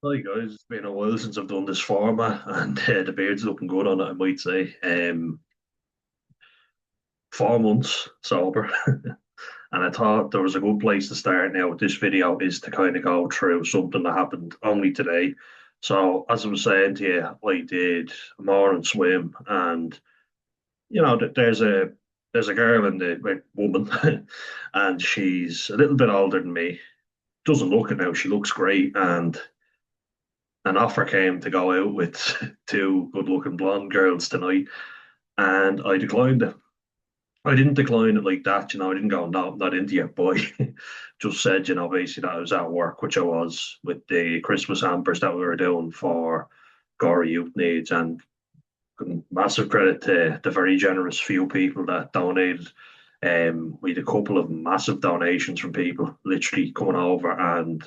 Hi guys, it's been a while since I've done this format, and the beard's looking good on it, I might say. 4 months sober, and I thought there was a good place to start now with this video is to kind of go through something that happened only today. So, as I was saying to you, I did a morning swim, and there's a girl in the woman, and she's a little bit older than me. Doesn't look it now; she looks great, and an offer came to go out with two good-looking blonde girls tonight, and I declined it. I didn't decline it like that, I didn't go, no, not into you, boy. Just said, basically that I was at work, which I was, with the Christmas hampers that we were doing for Gory Youth Needs, and massive credit to the very generous few people that donated. We had a couple of massive donations from people literally coming over and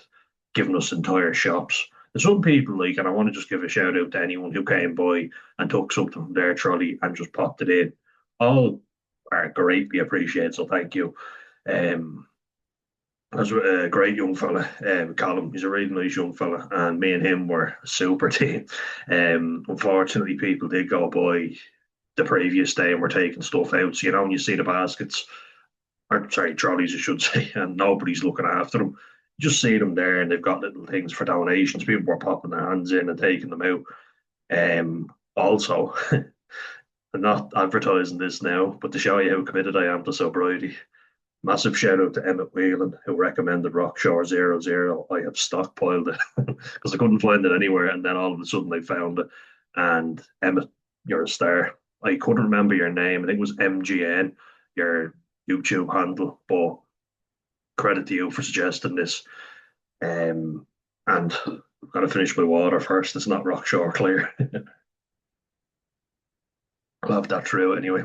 giving us entire shops. And some people and I want to just give a shout out to anyone who came by and took something from their trolley and just popped it in. All are greatly appreciated, so thank you. Um, as a great young fella, Callum. He's a really nice young fella, and me and him were a super team. Unfortunately, people did go by the previous day and were taking stuff out. So, when you see the baskets, or sorry, trolleys, I should say, and nobody's looking after them. You just see them there, and they've got little things for donations. People were popping their hands in and taking them out. Also, I'm not advertising this now, but to show you how committed I am to sobriety, massive shout out to Emmett Whelan, who recommended Rockshore Zero Zero. I have stockpiled it because I couldn't find it anywhere, and then all of a sudden I found it. And Emmett, you're a star. I couldn't remember your name. I think it was MGN, your YouTube handle, but credit to you for suggesting this. And I've got to finish my water first. It's not Rockshore Clear. I'll have that through anyway.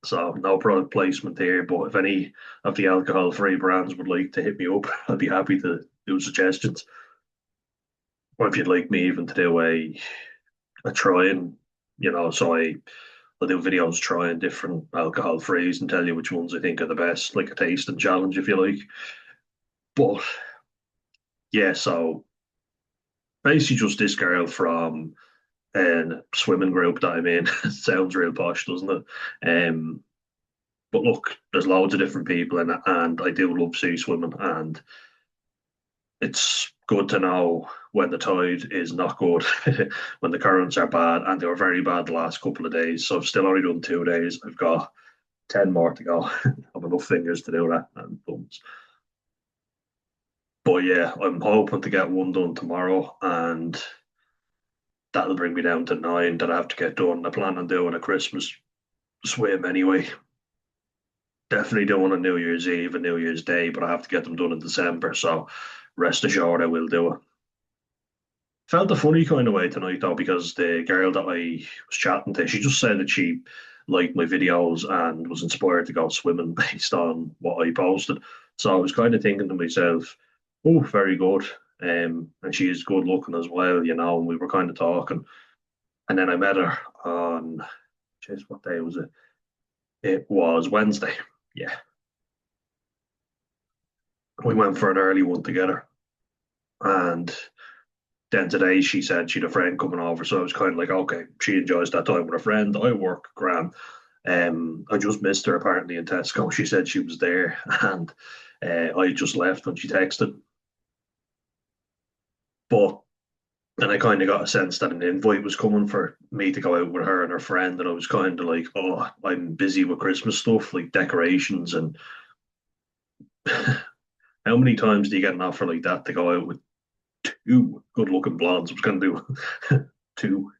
So no product placement here, but if any of the alcohol-free brands would like to hit me up, I'd be happy to do suggestions. Or if you'd like me even to do a try and so I'll do videos trying different alcohol-frees and tell you which ones I think are the best, like a tasting challenge if you like. But yeah, so basically just this girl from a swimming group that I'm in. Sounds real posh, doesn't it? But look, there's loads of different people in it, and I do love sea swimming, and it's good to know when the tide is not good, when the currents are bad, and they were very bad the last couple of days. So I've still only done 2 days. I've got 10 more to go. I've enough fingers to do that and thumbs. But yeah, I'm hoping to get one done tomorrow, and that'll bring me down to 9 that I have to get done. I plan on doing a Christmas swim anyway. Definitely doing a New Year's Eve and New Year's Day, but I have to get them done in December. So rest assured I will do it. Felt a funny kind of way tonight though, because the girl that I was chatting to, she just said that she liked my videos and was inspired to go swimming based on what I posted. So I was kind of thinking to myself, oh, very good. And she is good looking as well, and we were kind of talking. And then I met her on, jeez, what day was it? It was Wednesday. Yeah. We went for an early one together. And then today she said she'd a friend coming over. So I was kind of like, okay, she enjoys that time with a friend. I work grand. I just missed her apparently in Tesco. She said she was there, and I just left when she texted. But then I kind of got a sense that an invite was coming for me to go out with her and her friend, and I was kind of like, oh, I'm busy with Christmas stuff like decorations, and how many times do you get an offer like that to go out with two good-looking blondes? I was going to do two,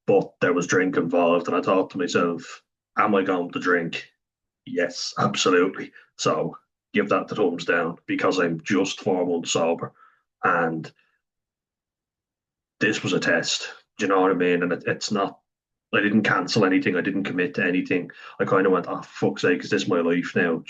but there was drink involved, and I thought to myself, am I going to drink? Yes, absolutely. So give that the thumbs down because I'm just 4 months sober, and this was a test. Do you know what I mean? And it's not. I didn't cancel anything. I didn't commit to anything. I kind of went, oh fuck's sake, is this my life now?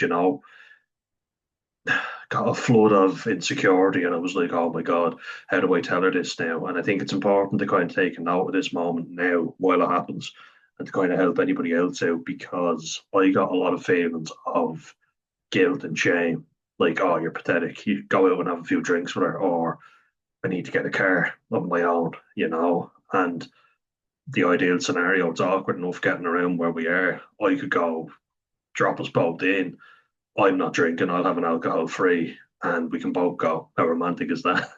Got a flood of insecurity, and I was like, oh my god, how do I tell her this now? And I think it's important to kind of take a note of this moment now while it happens, and to kind of help anybody else out because I got a lot of feelings of guilt and shame. Like, oh, you're pathetic. You go out and have a few drinks with her, or I need to get a car of my own, and the ideal scenario, it's awkward enough getting around where we are. I could go drop us both in. I'm not drinking, I'll have an alcohol free, and we can both go. How romantic is that?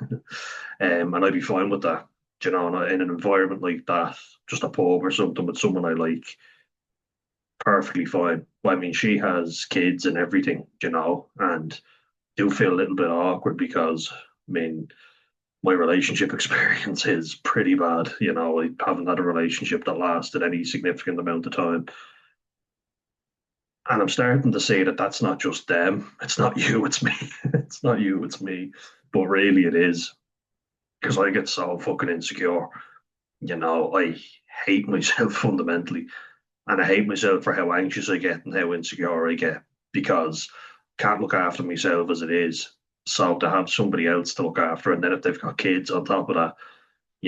And I'd be fine with that. In an environment like that, just a pub or something with someone I like, perfectly fine. Well, I mean, she has kids and everything, and do feel a little bit awkward because, I mean, my relationship experience is pretty bad. I haven't had a relationship that lasted any significant amount of time. And I'm starting to see that that's not just them. It's not you, it's me. It's not you, it's me. But really, it is because I get so fucking insecure. I hate myself fundamentally. And I hate myself for how anxious I get and how insecure I get because I can't look after myself as it is. So to have somebody else to look after, and then if they've got kids on top of that,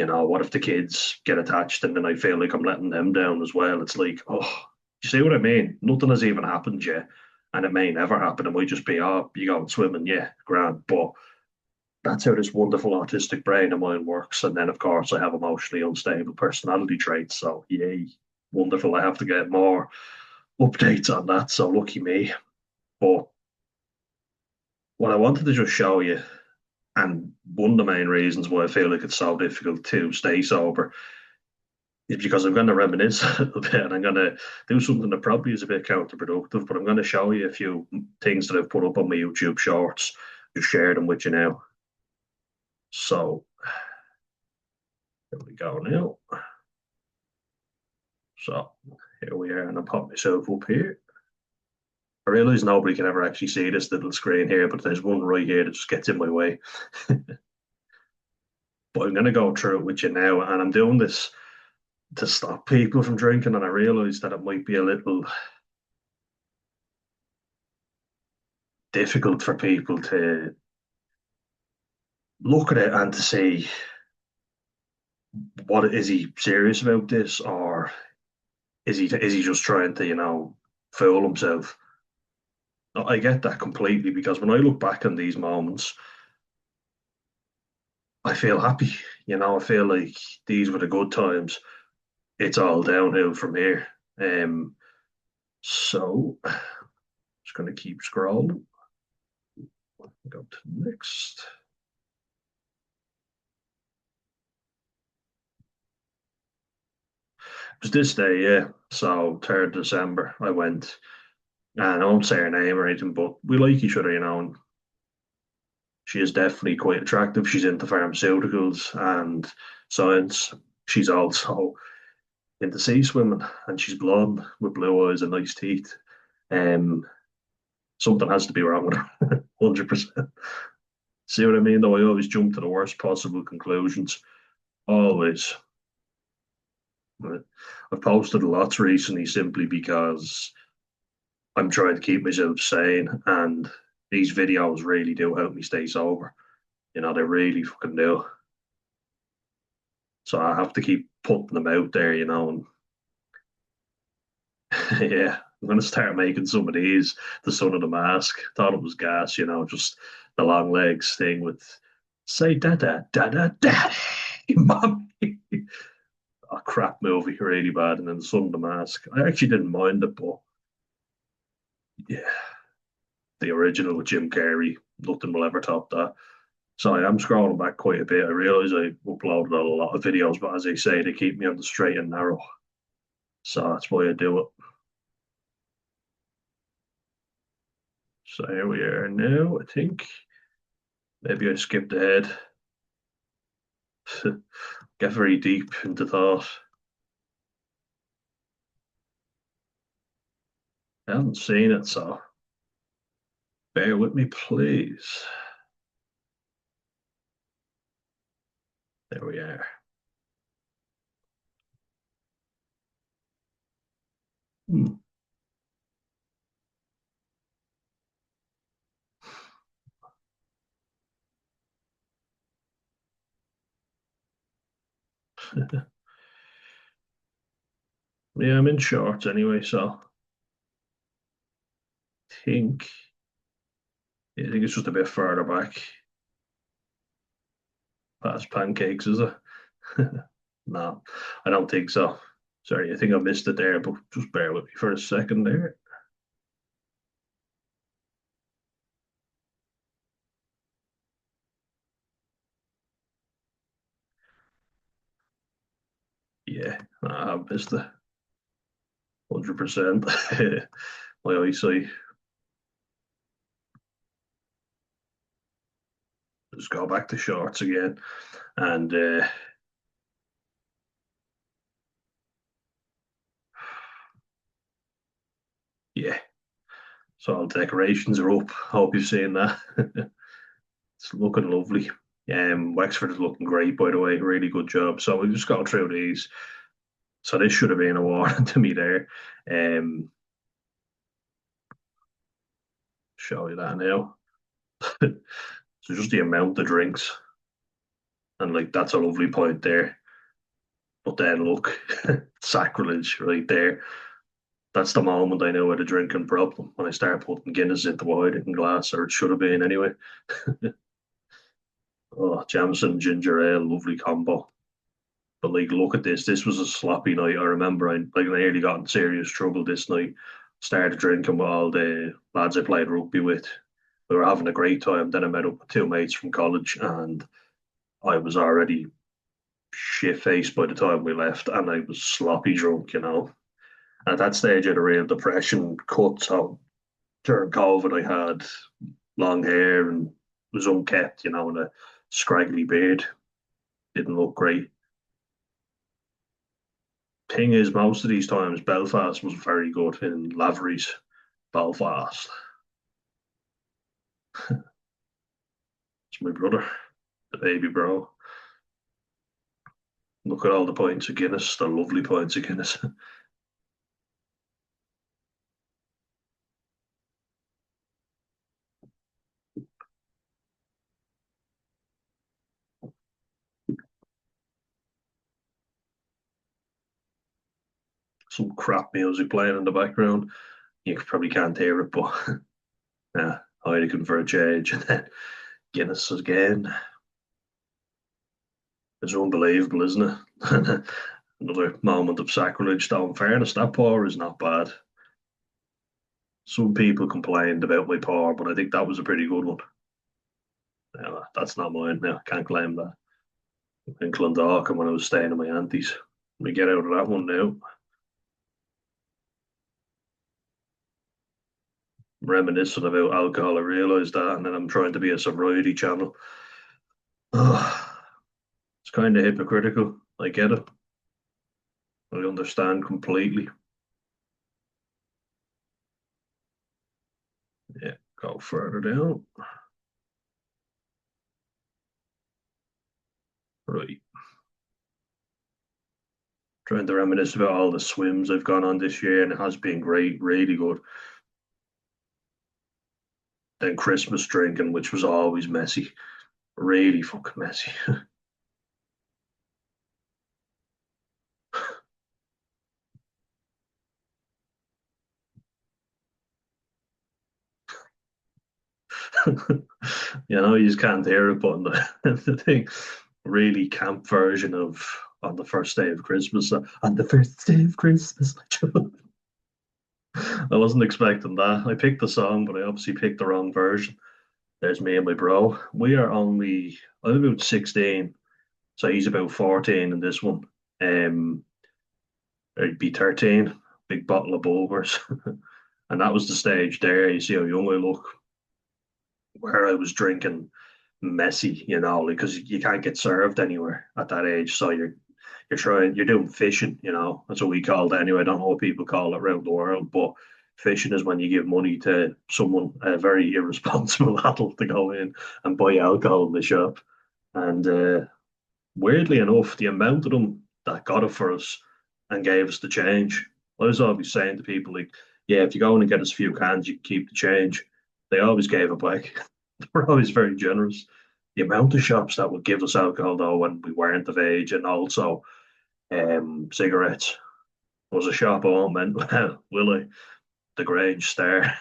what if the kids get attached and then I feel like I'm letting them down as well? It's like, oh, you see what I mean? Nothing has even happened yet, and it may never happen. It might just be, oh, you go and swimming, yeah, grand. But that's how this wonderful autistic brain of mine works. And then, of course, I have emotionally unstable personality traits. So, yay, wonderful. I have to get more updates on that. So, lucky me. But what I wanted to just show you, and one of the main reasons why I feel like it's so difficult to stay sober, is because I'm going to reminisce a little bit and I'm going to do something that probably is a bit counterproductive, but I'm going to show you a few things that I've put up on my YouTube shorts, just share them with you now. So, here we go now. So here we are, and I'll pop myself up here. I realise nobody can ever actually see this little screen here, but there's one right here that just gets in my way. But I'm going to go through it with you now, and I'm doing this to stop people from drinking, and I realise that it might be a little difficult for people to look at it and to see what is he serious about this, or is he just trying to fool himself. I get that completely because when I look back on these moments, I feel happy. I feel like these were the good times. It's all downhill from here. So just going to keep scrolling. Go to next. It was this day, yeah. So 3rd December, I went, and I won't say her name or anything, but we like each other, and she is definitely quite attractive. She's into pharmaceuticals and science. She's also into sea swimming, and she's blonde with blue eyes and nice teeth. Um, Something has to be wrong with her, 100%. See what I mean? Though I always jump to the worst possible conclusions. Always. I've posted lots recently simply because I'm trying to keep myself sane, and these videos really do help me stay sober. They really fucking do. So I have to keep putting them out there, and yeah, I'm gonna start making some of these. The Son of the Mask. Thought it was gas, just the long legs thing with say da da da da da, mommy. A crap movie, really bad. And then the Son of the Mask. I actually didn't mind it, but yeah, the original with Jim Carrey, nothing will ever top that. So I am scrolling back quite a bit. I realise I uploaded a lot of videos, but as I say, they keep me on the straight and narrow. So that's why I do it. So here we are now, I think. Maybe I skipped ahead. Get very deep into thought. I haven't seen it, so bear with me, please. There we are. Hmm. Yeah, I'm in shorts anyway, so think I think it's just a bit further back. Past pancakes, is it? No, I don't think so. Sorry, I think I missed it there, but just bear with me for a second there. Yeah, I missed it 100%. My eyesight. Just go back to shorts again. And yeah, so all the decorations are up. Hope you've seen that. It's looking lovely. Wexford is looking great, by the way. Really good job. So we just go through these. So this should have been a warning to me there. Um, Show you that now. So just the amount of drinks, and like that's a lovely point there. But then look, sacrilege right there. That's the moment I know I had a drinking problem when I start putting Guinness into a Heineken glass, or it should have been anyway. Oh, Jameson ginger ale, lovely combo. But like, look at this. This was a sloppy night. I remember I nearly got in serious trouble this night. Started drinking with all the lads I played rugby with. We were having a great time. Then I met up with two mates from college, and I was already shit faced by the time we left, and I was sloppy drunk. At that stage, I had a real depression cut. So during COVID, I had long hair and was unkept, and a scraggly beard. Didn't look great. Thing is, most of these times, Belfast was very good in Lavery's Belfast. It's my brother, the baby bro. Look at all the points of Guinness, the lovely points of Guinness. Some crap music playing in the background. You probably can't hear it, but yeah, Heineken for a change, and then Guinness again. It's unbelievable, isn't it? Another moment of sacrilege. Though, in fairness, that pour is not bad. Some people complained about my pour, but I think that was a pretty good one. Yeah, that's not mine now. Can't claim that. In Clondalkin when I was staying at my auntie's. We get out of that one now. Reminiscing about alcohol, I realised that, and then I'm trying to be a sobriety channel. It's kind of hypocritical. I get it. I understand completely. Yeah, go further down. Right. Trying to reminisce about all the swims I've gone on this year, and it has been great, really good. Then Christmas drinking, which was always messy, really fucking messy. You just can't hear it, but the thing, really camp version of on the first day of Christmas. On the first day of Christmas, I wasn't expecting that. I picked the song, but I obviously picked the wrong version. There's me and my bro. We are only, I'm about 16, so he's about 14 in this one. Um, I'd be 13, big bottle of Bulgars. And that was the stage there. You see how young I look, where I was drinking messy, like, because you can't get served anywhere at that age. So you're doing fishing, that's what we call it anyway. I don't know what people call it around the world, but fishing is when you give money to someone, a very irresponsible adult, to go in and buy alcohol in the shop. And weirdly enough, the amount of them that got it for us and gave us the change, I was always saying to people, like, yeah, if you go in and get us a few cans, you can keep the change. They always gave it back. They were always very generous. The amount of shops that would give us alcohol, though, when we weren't of age, and also cigarettes. Was a shop I won't mention, will I? The Grange Star.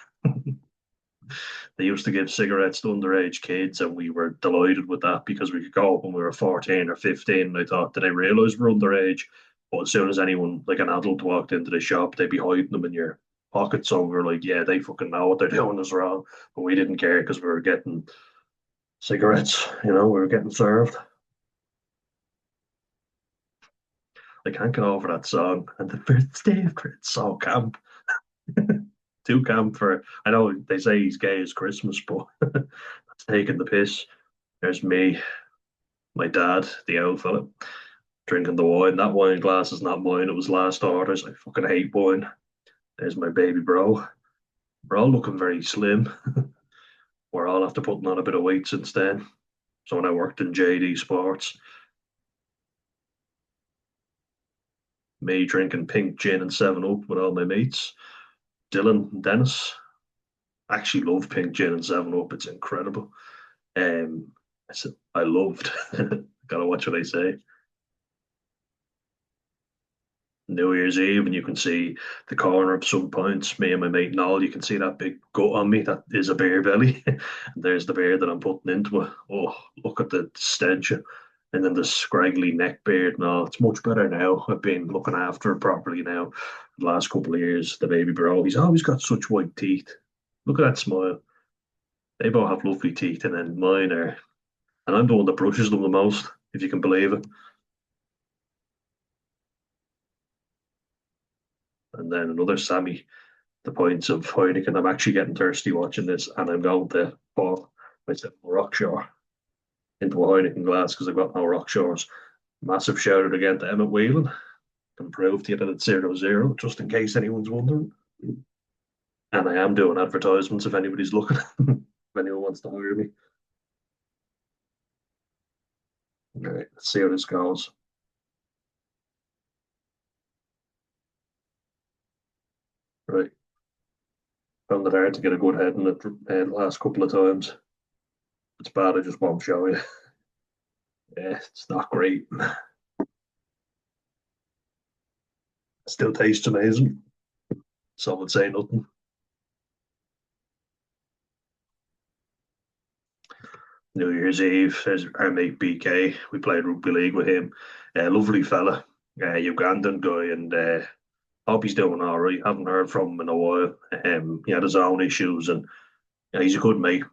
They used to give cigarettes to underage kids, and we were delighted with that because we could go up when we were 14 or 15. And I thought, did I realize we're underage? But as soon as anyone, like an adult, walked into the shop, they'd be hiding them in your pocket. So we were like, yeah, they fucking know what they're doing is wrong. But we didn't care because we were getting cigarettes, we were getting served. I can't get over that song. And the birthday of Chris, so camp. Too camp for, I know they say he's gay as Christmas, but that's taking the piss. There's me, my dad, the old fella, drinking the wine. That wine glass is not mine. It was last orders. I fucking hate wine. There's my baby bro. We're all looking very slim. We're all after putting on a bit of weight since then. So when I worked in JD Sports, me drinking pink gin and 7 Up with all my mates. Dylan and Dennis. I actually love pink gin and 7 Up. It's incredible. I said I loved. Gotta watch what I say. New Year's Eve, and you can see the corner of some points. Me and my mate Noel, you can see that big gut on me. That is a beer belly. And there's the beer that I'm putting into it. Oh, look at the stench. And then the scraggly neck beard. No, it's much better now. I've been looking after it properly now the last couple of years. The baby bro, he's always got such white teeth. Look at that smile. They both have lovely teeth, and then mine are, and I'm the one that brushes them the most, if you can believe it. And then another Sammy, the points of Heineken. I'm actually getting thirsty watching this, and I'm going to pour myself a rock shore into a Heineken glass because I've got no rock shores. Massive shout out again to Emmett Whelan. Can prove to you that it's 0-0, just in case anyone's wondering. And I am doing advertisements if anybody's looking, if anyone wants to hire me. All right, let's see how this goes. Right, found it hard to get a good head in it last couple of times. It's bad, I just won't show you. Yeah, it's not great. Still tastes amazing. Some would say nothing. New Year's Eve, there's our mate BK. We played rugby league with him. Lovely fella, Ugandan guy, and hope he's doing all right. Haven't heard from him in a while. He had his own issues, and he's a good mate.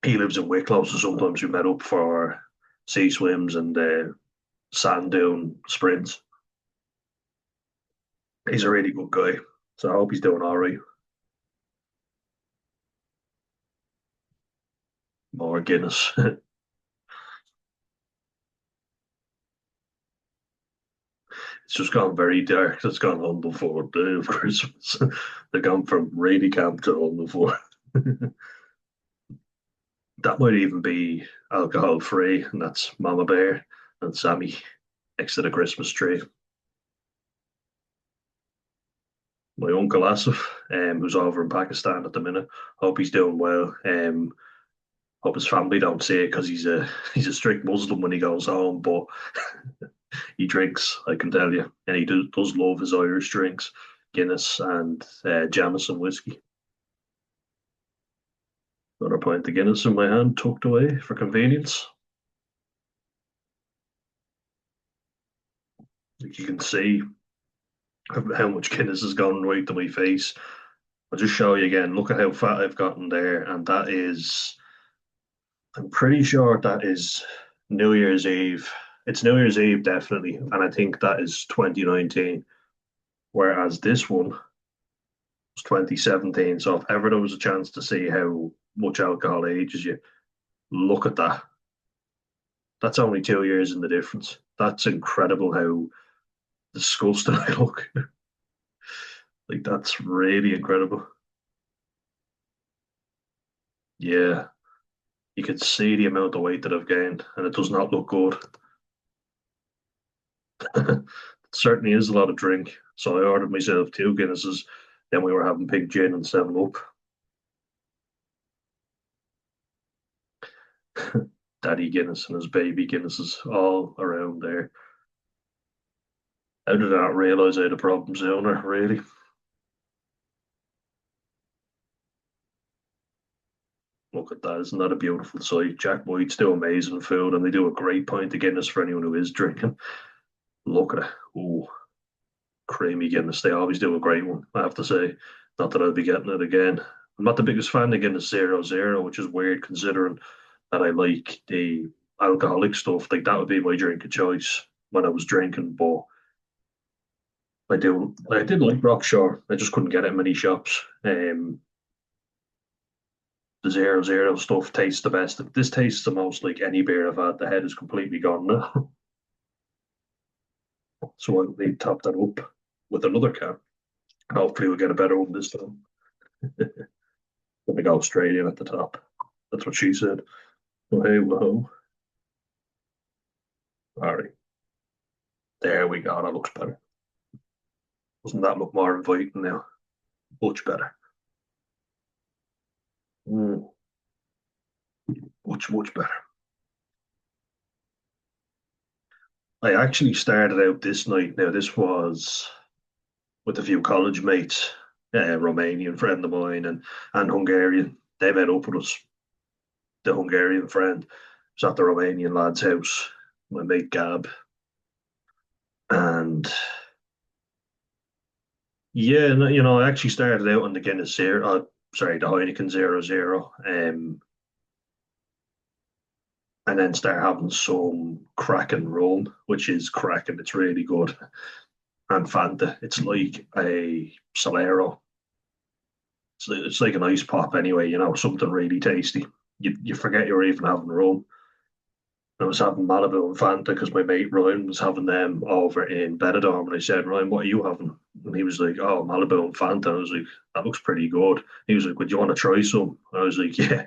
He lives in Wicklow, so sometimes we met up for sea swims and sand dune sprints. He's a really good guy, so I hope he's doing all right. More Guinness. It's just gone very dark. It's gone on before day of Christmas. They've gone from rainy camp to on before. That might even be alcohol free, and that's Mama Bear and Sammy next to the Christmas tree. My uncle Asif, who's over in Pakistan at the minute. Hope he's doing well. Hope his family don't see it because he's a strict Muslim when he goes home, but he drinks, I can tell you, and he does love his Irish drinks, Guinness and Jameson whiskey. Another pint of Guinness in my hand, tucked away for convenience. Like you can see how much Guinness has gone right to my face. I'll just show you again. Look at how fat I've gotten there, and that is, I'm pretty sure that is New Year's Eve. It's New Year's Eve, definitely, and I think that is 2019. Whereas this one was 2017. So if ever there was a chance to see how much alcohol ages you, look at that. That's only 2 years in the difference. That's incredible how disgusting I look. Like that's really incredible. Yeah, you could see the amount of weight that I've gained, and it does not look good. It certainly is a lot of drink. So I ordered myself two Guinnesses. Then we were having pink gin and 7 Up. Daddy Guinness and his baby Guinnesses all around there. How did I not realise I had a problem sooner, really? look at that. Isn't that a beautiful sight? Jack White's do amazing food, and they do a great pint of Guinness for anyone who is drinking. Look at it. Ooh, creamy Guinness. They always do a great one, I have to say. Not that I'll be getting it again. I'm not the biggest fan of Guinness Zero Zero, which is weird considering that I like the alcoholic stuff. Like that would be my drink of choice when I was drinking, but I did like Rockshore. I just couldn't get it in many shops. The zero zero stuff tastes the best. This tastes the most like any beer I've had. The head is completely gone now. So I'll need to top that up with another can. Hopefully we'll get a better one this time. Gonna go Australian at the top. That's what she said. Oh, hey, whoa. All right. There we go. That looks better. Doesn't that look more inviting now? Much better. Mm, much better. I actually started out this night. Now, this was with a few college mates, a Romanian friend of mine and Hungarian. They met up with us. The Hungarian friend was at the Romanian lad's house, my mate Gab. And yeah, I actually started out on the Guinness Zero, sorry, the Heineken Zero Zero, and then start having some Kraken rum, which is Kraken. It's really good. And Fanta, it's like a Solero. It's like an ice pop anyway, something really tasty. You forget you're even having rum. I was having Malibu and Fanta because my mate Ryan was having them over in Benidorm, and I said, Ryan, what are you having? And he was like, oh, Malibu and Fanta. I was like, that looks pretty good. He was like, would you want to try some? I was like, yeah.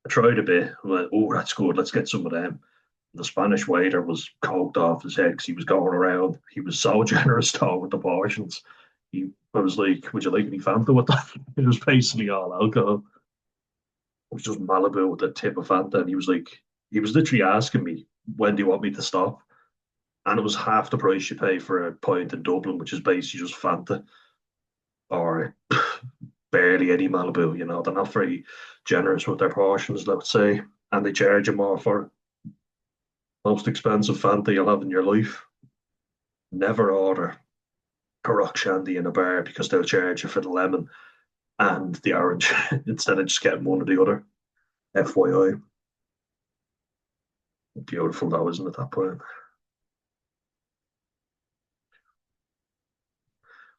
I tried a bit. I went, oh, that's good. Let's get some of them. The Spanish waiter was coked off his head because he was going around. He was so generous though with the portions. I was like, would you like any Fanta with that? It was basically all alcohol. It was just Malibu with a tip of Fanta. And he was literally asking me, when do you want me to stop? And it was half the price you pay for a pint in Dublin, which is basically just Fanta or barely any Malibu. They're not very generous with their portions, let's say, and they charge you more for most expensive Fanta you'll have in your life. Never order a rock shandy in a bar because they'll charge you for the lemon and the orange instead of just getting one or the other. FYI. Beautiful though, isn't it, that point?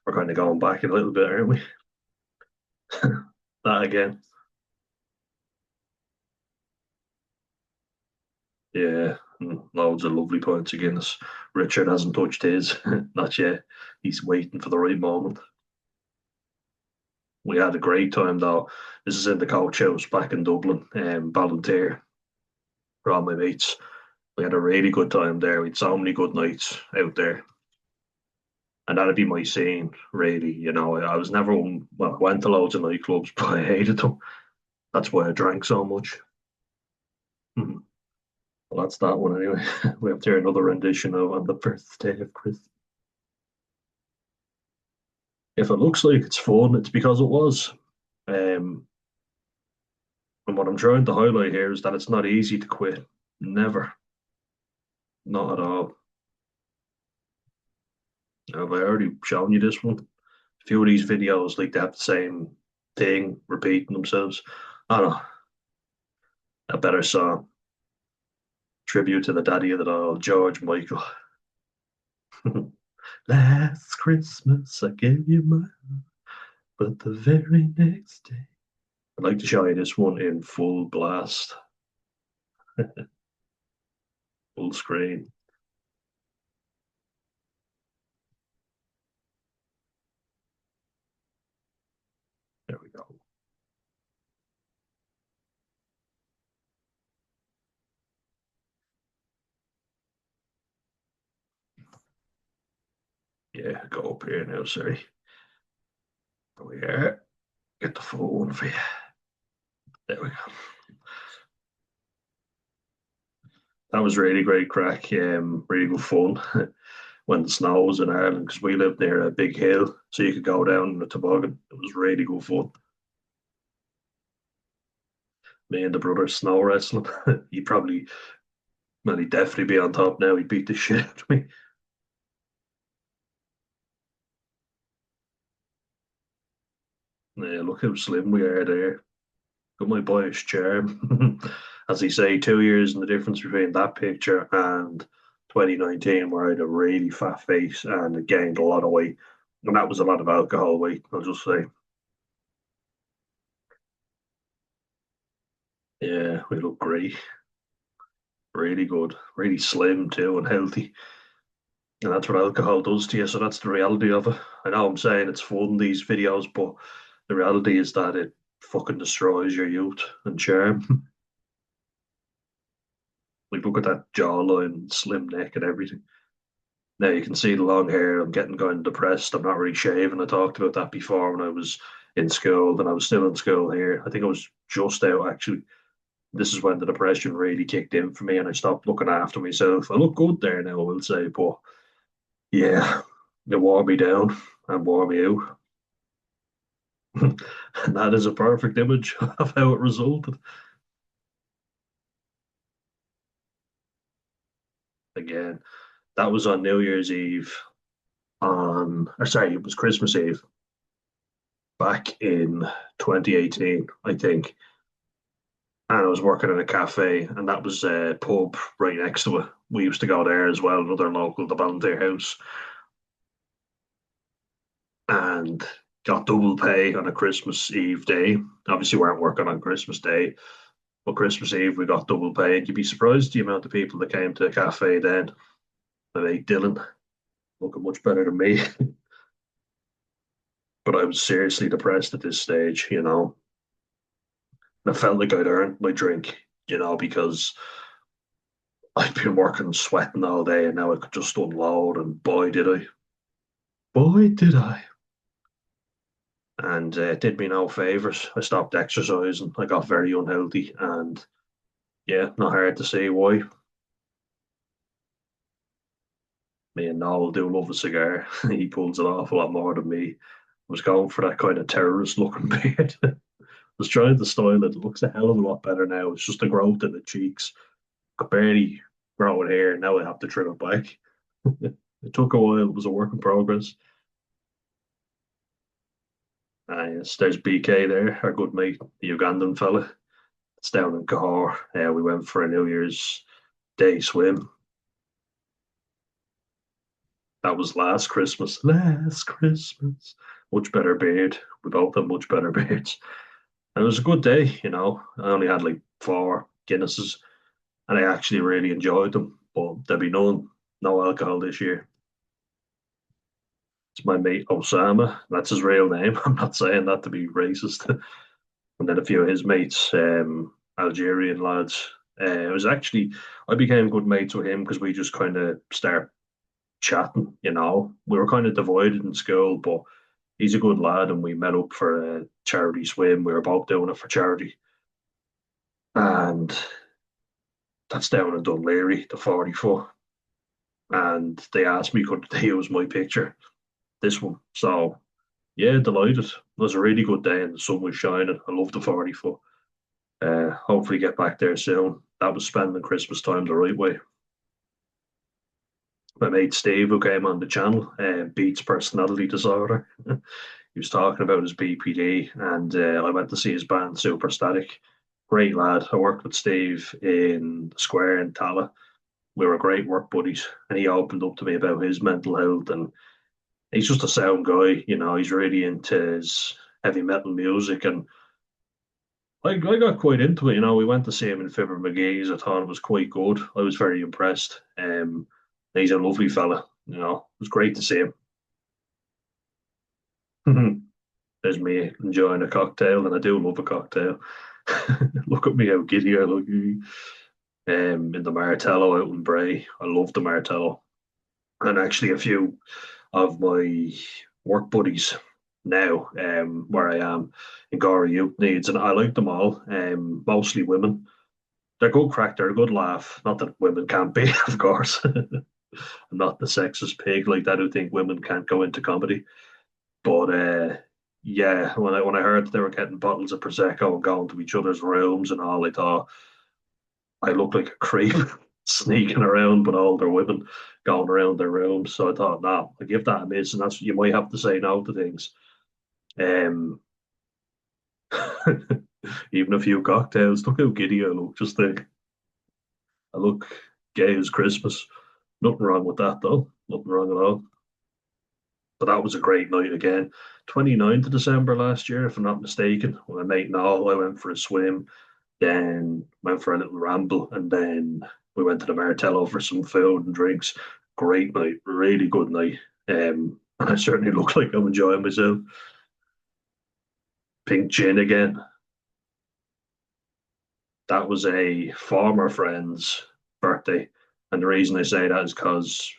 We're kind of going back a little bit, aren't we? That again. Yeah, loads of lovely points of Guinness. Richard hasn't touched his, not yet. He's waiting for the right moment. We had a great time though. This is in the coach house back in Dublin, Ballantyre, for all my mates. We had a really good time there. We had so many good nights out there. And that'd be my scene, really. I was never, well, I went to loads of nightclubs, but I hated them. That's why I drank so much. Mhm. Well, that's that one anyway. We have to hear another rendition of On the Birthday of Chris. If it looks like it's fun, it's because it was. Um, and what I'm trying to highlight here is that it's not easy to quit. Never. Not at all. Have I already shown you this one? A few of these videos, like they have the same thing repeating themselves. I don't know. A better song. Tribute to the daddy of it all, George Michael. Last Christmas I gave you my heart, but the very next day. I'd like to show you this one in full blast, full screen. There we go. Yeah, go up here now, sorry. There we are. Get the full one for you. There we go. That was really great crack. Really good fun when the snow was in Ireland because we lived near a big hill, so you could go down in a toboggan. It was really good fun. Me and the brother snow wrestling. He'd probably, well, he'd definitely be on top now. He'd beat the shit out of me. Yeah, look how slim we are there. Got my boyish charm. As they say, 2 years in the difference between that picture and 2019, where I had a really fat face and gained a lot of weight. And that was a lot of alcohol weight, I'll just say. Yeah, we look great. Really good. Really slim too and healthy. And that's what alcohol does to you. So that's the reality of it. I know I'm saying it's fun, these videos, but the reality is that it fucking destroys your youth and charm. Like, look at that jawline, slim neck, and everything. Now you can see the long hair. I'm getting kind of depressed. I'm not really shaving. I talked about that before when I was in school. Then I was still in school here. I think I was just out actually. This is when the depression really kicked in for me, and I stopped looking after myself. I look good there now, I will say, but yeah, it wore me down and wore me out. And that is a perfect image of how it resulted. Again, that was on New Year's Eve or sorry, it was Christmas Eve back in 2018, I think. And I was working in a cafe, and that was a pub right next to it. We used to go there as well, another local, the Volunteer House, and got double pay on a Christmas Eve day. Obviously, we weren't working on Christmas Day, but Christmas Eve we got double pay. And you'd be surprised the amount of people that came to the cafe then. And like Dylan, looking much better than me. But I was seriously depressed at this stage, And I felt like I'd earned my drink, because I'd been working, sweating all day, and now I could just unload. And boy, did I! Boy, did I! And it did me no favors. I stopped exercising. I got very unhealthy, and yeah, not hard to see why. Me and Noel do love a cigar. He pulls it off a lot more than me. I was going for that kind of terrorist looking beard. I was trying to style it. It looks a hell of a lot better now. It's just the growth in the cheeks. I barely grow it hair. Now I have to trim it back. It took a while. It was a work in progress. Yes, there's BK there, our good mate, the Ugandan fella. It's down in Cahor. We went for a New Year's Day swim. That was last Christmas. Last Christmas. Much better beard. We both have much better beards. And it was a good day. I only had like 4 Guinnesses and I actually really enjoyed them. But there'll be no alcohol this year. It's my mate Osama. That's his real name. I'm not saying that to be racist. And then a few of his mates, Algerian lads. It was actually, I became good mates with him because we just kind of start chatting. We were kind of divided in school, but he's a good lad, and we met up for a charity swim. We were both doing it for charity, and that's down in Dunleary, the 40 foot. And they asked me could they use my picture, this one. So yeah, delighted. It was a really good day, and the sun was shining. I love the 40 foot. Hopefully get back there soon. That was spending Christmas time the right way. My mate Steve, who came on the channel, Beats Personality Disorder. He was talking about his BPD, and I went to see his band Super Static. Great lad. I worked with Steve in the Square in Tala. We were great work buddies, and he opened up to me about his mental health. And he's just a sound guy. He's really into his heavy metal music, and I got quite into it. We went to see him in Fibber McGee's. I thought it was quite good. I was very impressed. He's a lovely fella. It was great to see him. There's me enjoying a cocktail, and I do love a cocktail. Look at me how giddy I look. In the Martello out in Bray. I love the Martello. And actually, a few of my work buddies now, where I am in Gora Youth Needs, and I like them all, mostly women. They're good crack, they're a good laugh. Not that women can't be, of course. I'm not the sexist pig like that who think women can't go into comedy. But Yeah, when I heard that they were getting bottles of prosecco and going to each other's rooms and all, I thought I looked like a creep sneaking around with older women going around their rooms. So I thought, no, I give that a miss, and that's you might have to say no to things. Um, even a few cocktails. Look how giddy I look. Just think, I look gay as Christmas. Nothing wrong with that though. Nothing wrong at all. But that was a great night again. 29th of December last year, if I'm not mistaken. When I mate Noel, I went for a swim, then went for a little ramble, and then we went to the Martello for some food and drinks. Great night, really good night. And I certainly look like I'm enjoying myself. Pink gin again. That was a former friend's birthday. And the reason I say that is because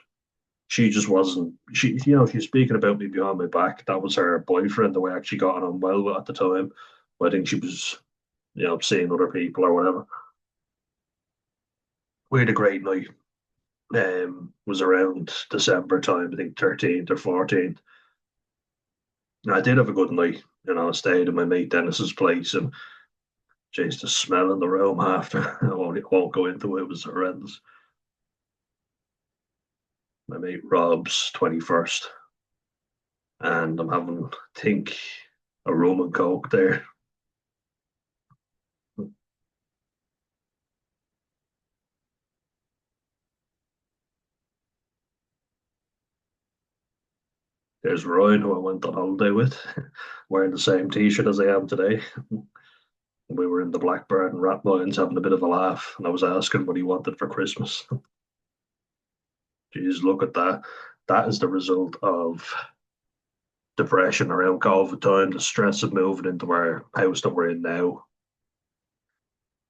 she just wasn't she's speaking about me behind my back. That was her boyfriend that we actually got on well with at the time. But I think she was, seeing other people or whatever. We had a great night. Was around December time, I think 13th or 14th. And I did have a good night. I stayed at my mate Dennis's place and chased the smell in the room after. I won't go into it. It was horrendous. My mate Rob's 21st, and I'm having, I think, a rum and coke there. There's Ryan, who I went on holiday with, wearing the same t-shirt as I am today. We were in the Blackbird and Rathmines having a bit of a laugh, and I was asking what he wanted for Christmas. Jeez, look at that. That is the result of depression around COVID time, the stress of moving into our house that we're in now.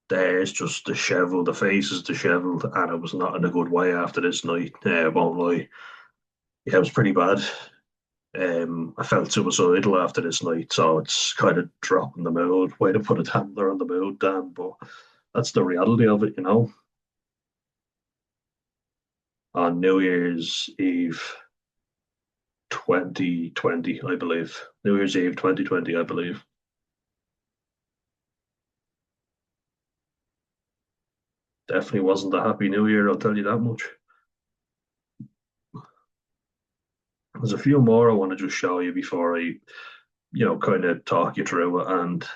There's just disheveled, the face is disheveled, and it was not in a good way after this night. I won't lie. Yeah, it was pretty bad. I felt suicidal after this night, so it's kind of dropping the mood. Way to put a damper on the mood, Dan, but that's the reality of it. On New Year's Eve 2020, I believe. New Year's Eve 2020, I believe. Definitely wasn't a happy New Year, I'll tell you that much. There's a few more I want to just show you before I kind of talk you through it. And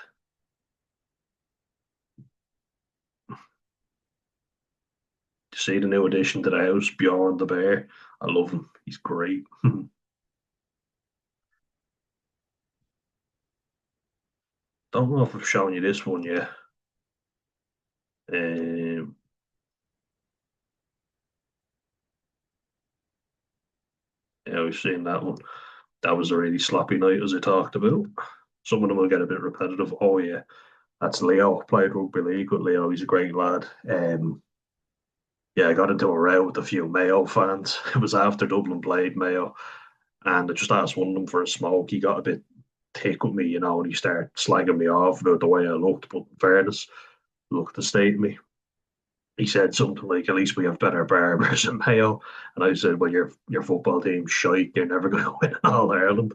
see the new addition to the house, Bjorn the Bear. I love him. He's great. Don't know if I've shown you this one yet. Um, yeah, we've seen that one. That was a really sloppy night, as I talked about. Some of them will get a bit repetitive. Oh yeah, that's Leo. Played rugby league with Leo. He's a great lad. Yeah, I got into a row with a few Mayo fans. It was after Dublin played Mayo, and I just asked one of them for a smoke. He got a bit thick with me, and he started slagging me off about the way I looked. But in fairness, look at the state of me. He said something like, "At least we have better barbers in Mayo." And I said, "Well, your football team's shite. You're never going to win All Ireland."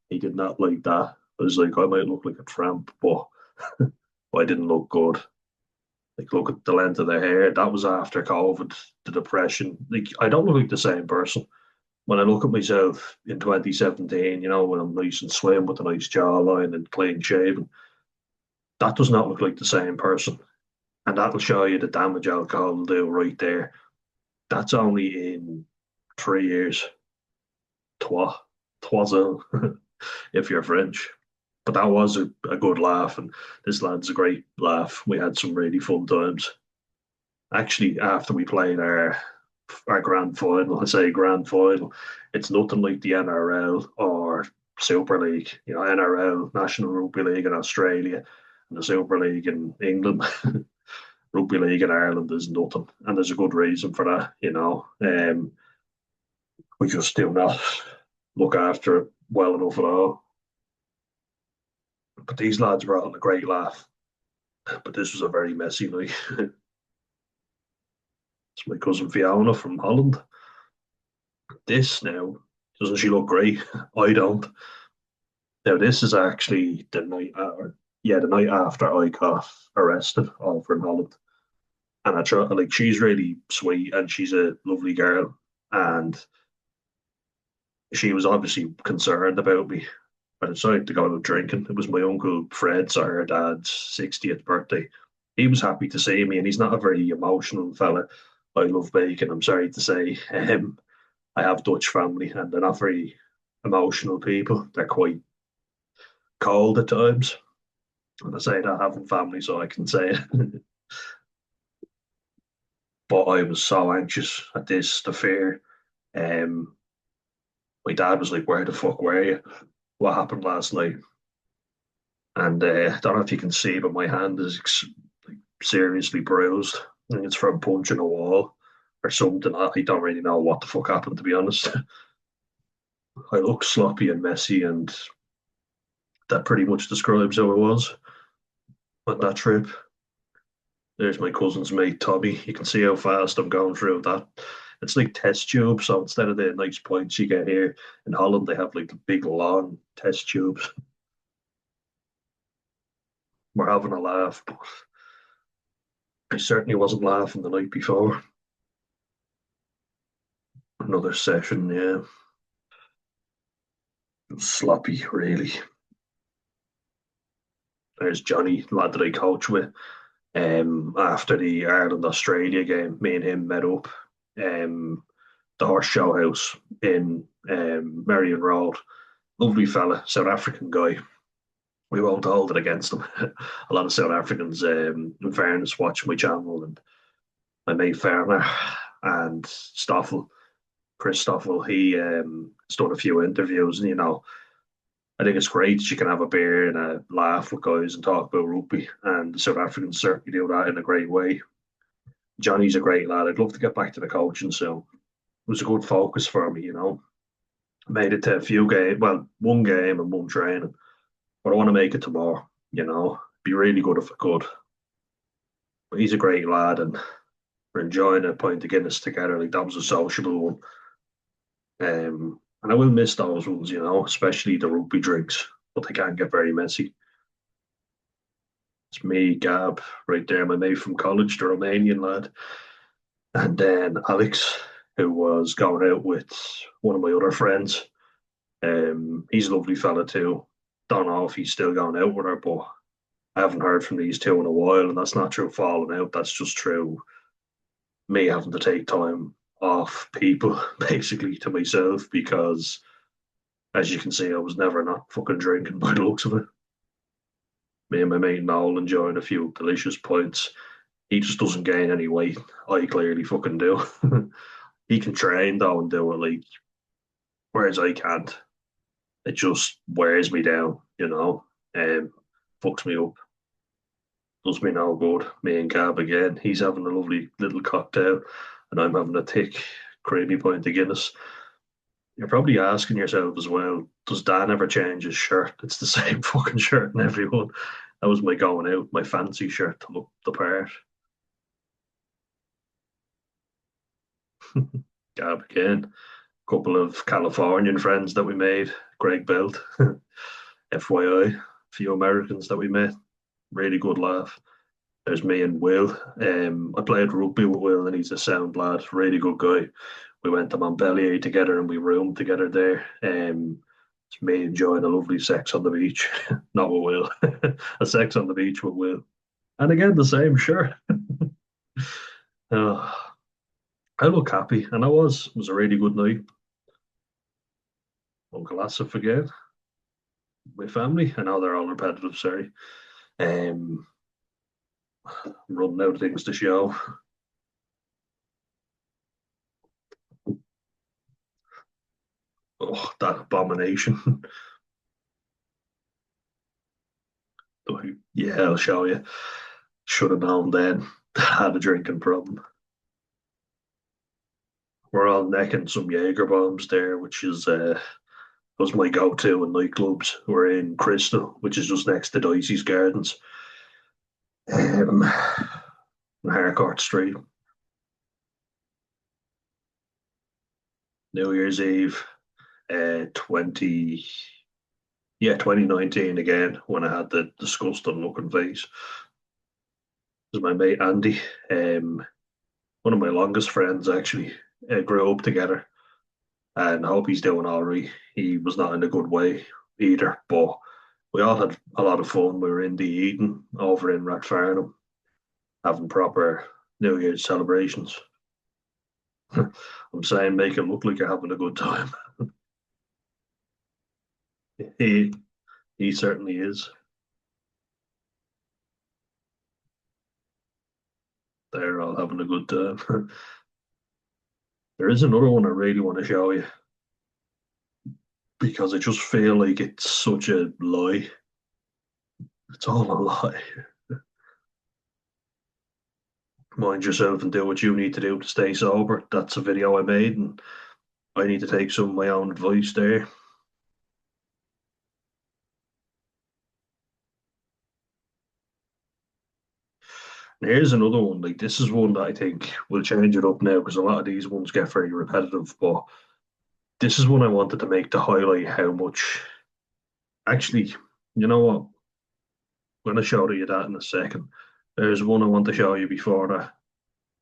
He did not like that. I was like, I might look like a tramp, but I didn't look good. Like, look at the length of their hair. That was after COVID, the depression. Like, I don't look like the same person. When I look at myself in 2017, when I'm nice and slim with a nice jawline and clean shaven, that does not look like the same person. And that'll show you the damage alcohol will do right there. That's only in 3 years. Twa. Twazel, if you're French. But that was a good laugh, and this lad's a great laugh. We had some really fun times. Actually, after we played our grand final, I say grand final, it's nothing like the NRL or Super League. NRL, National Rugby League in Australia, and the Super League in England. Rugby League in Ireland is nothing, and there's a good reason for that. We just do not look after it well enough at all. But these lads were on a great laugh. But this was a very messy night. It's my cousin Fiona from Holland. This now, doesn't she look great? I don't. Now this is actually the night, or yeah, the night after I got arrested over in Holland, and I try like she's really sweet and she's a lovely girl, and she was obviously concerned about me. I decided to go out drinking. It was my uncle Fred's, our dad's 60th birthday. He was happy to see me, and he's not a very emotional fella. I love bacon, I'm sorry to say. I have Dutch family, and they're not very emotional people. They're quite cold at times. And I say that having family, so I can say it. But I was so anxious at this, the fear. Um, my dad was like, "Where the fuck were you? What happened last night?" And I don't know if you can see, but my hand is like, seriously bruised. I think it's from punching a wall or something. I don't really know what the fuck happened, to be honest. I look sloppy and messy, and that pretty much describes how it was on that trip. There's my cousin's mate, Tommy. You can see how fast I'm going through that. It's like test tubes. So instead of the nice points you get here in Holland, they have like the big long test tubes. We're having a laugh, but I certainly wasn't laughing the night before. Another session, yeah. Sloppy, really. There's Johnny, lad that I coach with. After the Ireland Australia game, me and him met up. Um, the Horse Show House in Marion Road. Lovely fella, South African guy. We won't hold it against him. A lot of South Africans, in fairness, watch my channel, and my mate Farmer and Stoffel, Chris Stoffel, he's done a few interviews, and I think it's great that you can have a beer and a laugh with guys and talk about rugby, and the South Africans certainly do that in a great way. Johnny's a great lad. I'd love to get back to the coaching, so it was a good focus for me. Made it to a few games, well, one game and one training, but I want to make it tomorrow. Be really good if I could. But he's a great lad, and we're enjoying a pint of Guinness together. Like that was a sociable one. And I will miss those ones, especially the rugby drinks, but they can get very messy. It's me, Gab, right there, my mate from college, the Romanian lad, and then Alex, who was going out with one of my other friends. He's a lovely fella too. Don't know if he's still going out with her, but I haven't heard from these two in a while, and that's not through falling out. That's just through me having to take time off people, basically, to myself, because as you can see, I was never not fucking drinking by the looks of it. Me and my mate Noel enjoying a few delicious pints. He just doesn't gain any weight. I clearly fucking do. He can train though and do it like, whereas I can't. It just wears me down, and fucks me up. Does me no good. Me and Gab again. He's having a lovely little cocktail, and I'm having a thick, creamy pint of Guinness. You're probably asking yourself as well, does Dan ever change his shirt? It's the same fucking shirt in everyone. That was my going out, my fancy shirt to look the part. Gab again. Couple of Californian friends that we made. Greg Belt, FYI. A few Americans that we met. Really good laugh. There's me and Will. I played rugby with Will, and he's a sound lad. Really good guy. We went to Montpellier together, and we roomed together there. It's me enjoying a lovely sex on the beach. Not with Will. A sex on the beach with Will. And again, the same, sure. Uh, I look happy, and I was. It was a really good night. Uncle Asif again. My family. I know they're all repetitive, sorry. Um, Running out of things to show. Oh, that abomination. Yeah, I'll show you. Should have known then. Had a drinking problem. We're all necking some Jaeger bombs there, which is was my go-to in nightclubs. We're in Crystal, which is just next to Dicey's Gardens, on Harcourt Street. New Year's Eve, 20, Yeah, 2019 again when I had the disgusting looking face. It was my mate Andy, um, one of my longest friends actually. Grew up together, and I hope he's doing all right. He was not in a good way either, but we all had a lot of fun. We were in the Eden over in Rathfarnham, having proper New Year's celebrations. I'm saying make it look like you're having a good time. He he certainly is. They're all having a good time. There is another one I really want to show you because I just feel like it's such a lie. It's all a lie. Mind yourself and do what you need to do to stay sober. That's a video I made, and I need to take some of my own advice there. And here's another one. Like this is one that I think will change it up now because a lot of these ones get very repetitive. But this is one I wanted to make to highlight how much. Actually, you know what? I'm going to show you that in a second. There's one I want to show you before that,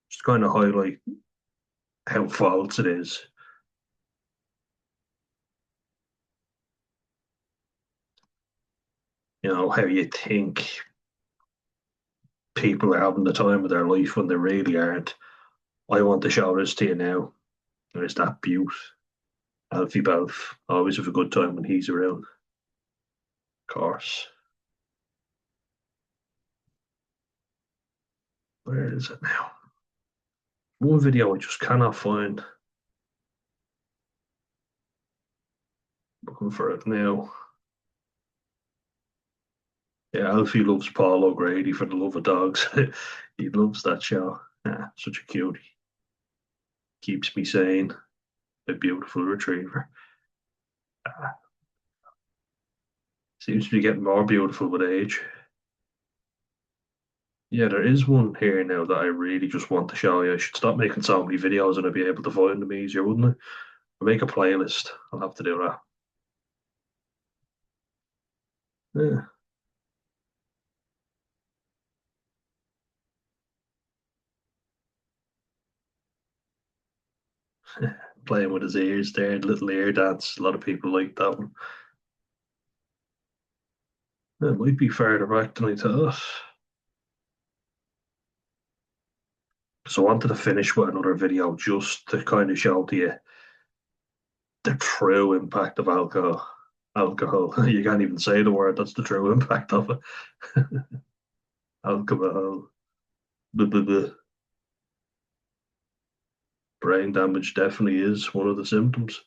just kind of highlight how false it is. You know, how you think people are having the time of their life when they really aren't. I want to show this to you now. There's that beaut, Alfie Balf. Always have a good time when he's around. Of course. Where is it now? One video I just cannot find. Looking for it now. Yeah, Alfie loves Paul O'Grady for the love of dogs. He loves that show. Ah, such a cutie. Keeps me sane. A beautiful retriever. Ah, seems to be getting more beautiful with age. Yeah, there is one here now that I really just want to show you. I should stop making so many videos and I'd be able to find them easier, wouldn't I? I'll make a playlist. I'll have to do that. Yeah. Playing with his ears there, little ear dance. A lot of people like that one. It might be further back than I thought. So I wanted to finish with another video just to kind of show to you the true impact of alcohol. Alcohol. You can't even say the word. That's the true impact of it. Alcohol. Blah, blah, blah. Brain damage definitely is one of the symptoms.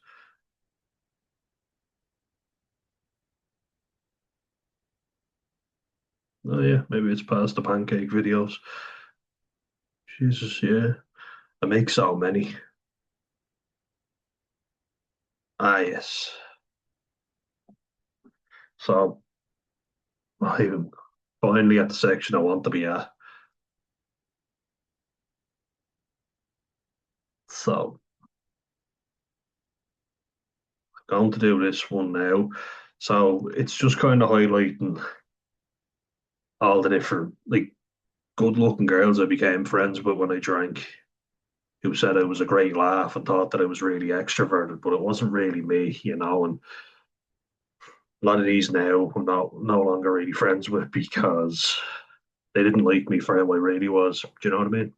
Oh yeah, maybe it's past the pancake videos. Jesus, yeah. I make so many. Ah yes. So I'm finally at the section I want to be at. So I'm going to do this one now. So it's just kind of highlighting all the different like good looking girls I became friends with when I drank, who said it was a great laugh and thought that I was really extroverted, but it wasn't really me, you know. And a lot of these now I'm not no longer really friends with because they didn't like me for how I really was. Do you know what I mean?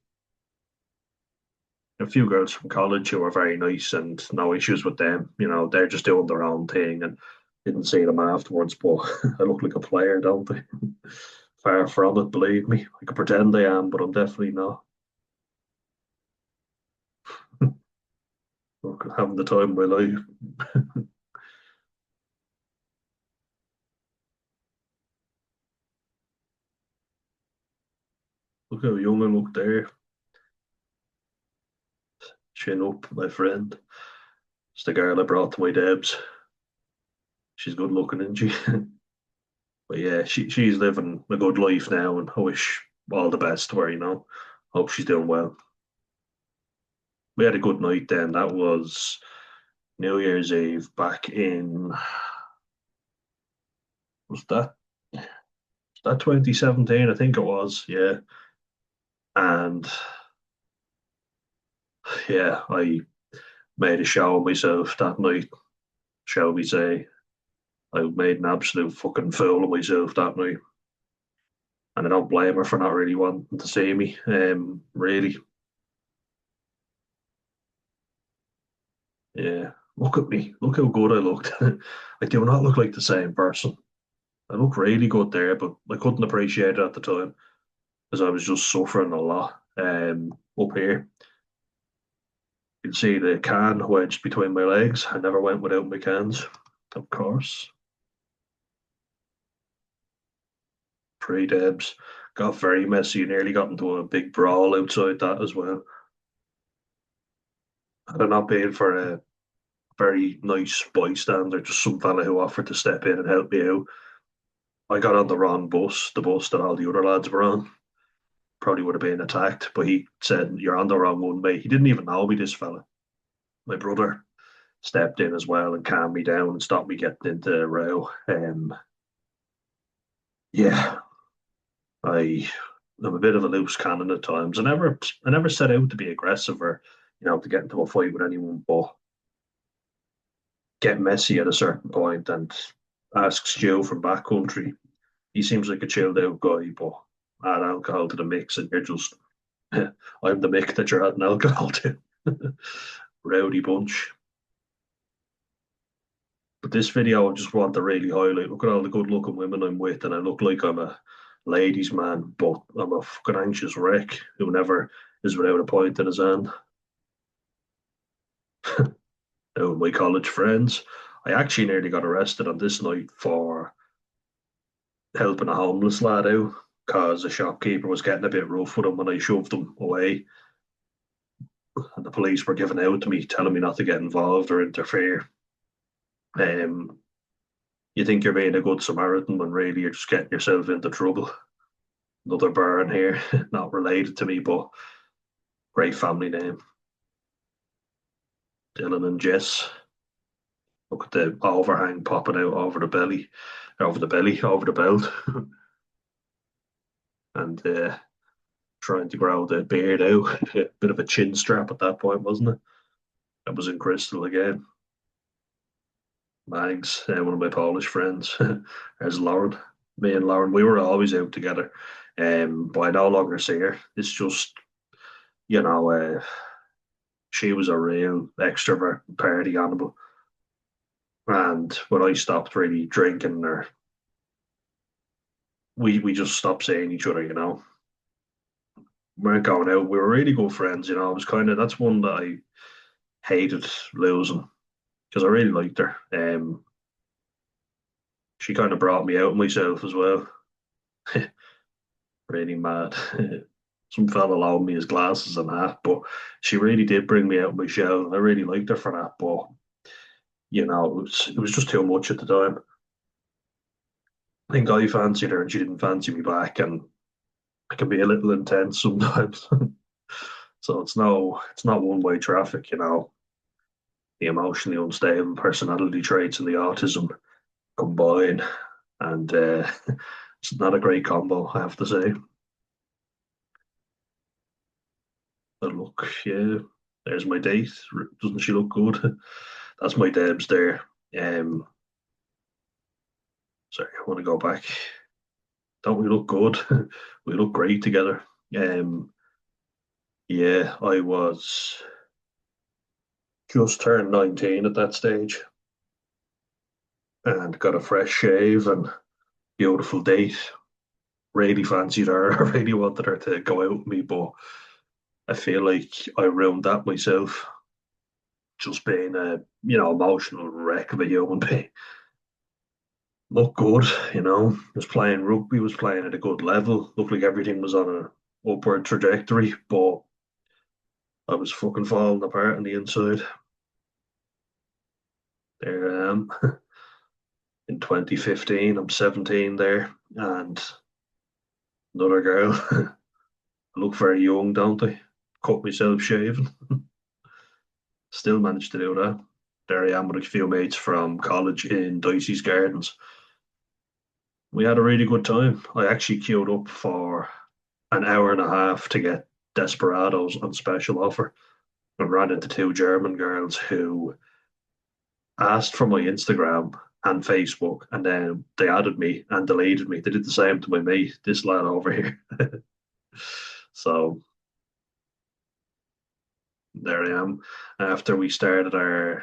A few girls from college who are very nice and no issues with them. You know, they're just doing their own thing and didn't see them afterwards. But I look like a player, don't I? Far from it, believe me. I can pretend I am, but I'm definitely not. Look, having the time of my life. Look how young I look there. Chin up, my friend. It's the girl I brought to my Debs. She's good looking, isn't she? But yeah, she's living a good life now, and I wish all the best to her. You know, hope she's doing well. We had a good night then. That was New Year's Eve back in Was that 2017? I think it was, yeah. And yeah, I made a show of myself that night, shall we say. I made an absolute fucking fool of myself that night. And I don't blame her for not really wanting to see me. Really, yeah. Look at me. Look how good I looked. I do not look like the same person. I look really good there, but I couldn't appreciate it at the time because I was just suffering a lot. Up here, you can see the can wedged between my legs. I never went without my cans, of course. Pre Debs got very messy. Nearly got into a big brawl outside that as well. Had I not been for a very nice bystander, just some fella who offered to step in and help me out, I got on the wrong bus, the bus that all the other lads were on. Probably would have been attacked, but he said, "You're on the wrong one, mate." He didn't even know me, this fella. My brother stepped in as well and calmed me down and stopped me getting into a row. Yeah, I I'm a bit of a loose cannon at times. I never set out to be aggressive or to get into a fight with anyone, but get messy at a certain point and ask Stu from backcountry. He seems like a chilled out guy, but add alcohol to the mix and you're just I'm the Mick that you're adding alcohol to. Rowdy bunch. But this video I just want to really highlight. Look at all the good looking women I'm with, and I look like I'm a ladies' man, but I'm a fucking anxious wreck who never is without a point in his hand. Now, my college friends, I actually nearly got arrested on this night for helping a homeless lad out because a shopkeeper was getting a bit rough with him when I shoved him away. And the police were giving out to me, telling me not to get involved or interfere. Um, you think you're being a good Samaritan when really you're just getting yourself into trouble. Another burn here, not related to me, but great family name. Dylan and Jess. Look at the overhang popping out over the belt, and trying to grow the beard out. Bit of a chin strap at that point, wasn't it? That was in Crystal again. Mags, one of my Polish friends. There's Lauren. Me and Lauren, we were always out together. But I no longer see her. It's just, you know, she was a real extrovert party animal. And when I stopped really drinking, or we just stopped seeing each other, We weren't going out. We were really good friends, It was kind of that's one that I hated losing because I really liked her. She kind of brought me out myself as well. Really mad. Some fella loaned me his glasses and that, but she really did bring me out of my shell. I really liked her for that, but it was just too much at the time. I think I fancied her and she didn't fancy me back, and I can be a little intense sometimes. So it's not one way traffic, The emotionally unstable personality traits and the autism combine, and it's not a great combo, I have to say. But look, yeah, there's my date. Doesn't she look good? That's my Debs there. Um, Sorry, I want to go back. Don't we look good? We look great together. Um, yeah, I was just turned 19 at that stage and got a fresh shave and beautiful date. Really fancied her. I really wanted her to go out with me, but I feel like I ruined that myself. Just being a emotional wreck of a human being. Looked good, was playing rugby, was playing at a good level. Looked like everything was on a upward trajectory, but I was fucking falling apart on the inside. There I am in 2015. I'm 17 there, and another girl. I look very young, don't I? Cut myself shaving. Still managed to do that. There I am with a few mates from college in Dicey's Gardens. We had a really good time. I actually queued up for an hour and a half to get Desperados on special offer and ran into two German girls who asked for my Instagram and Facebook, and then they added me and deleted me. They did the same to my mate, this lad over here. So there I am. After we started our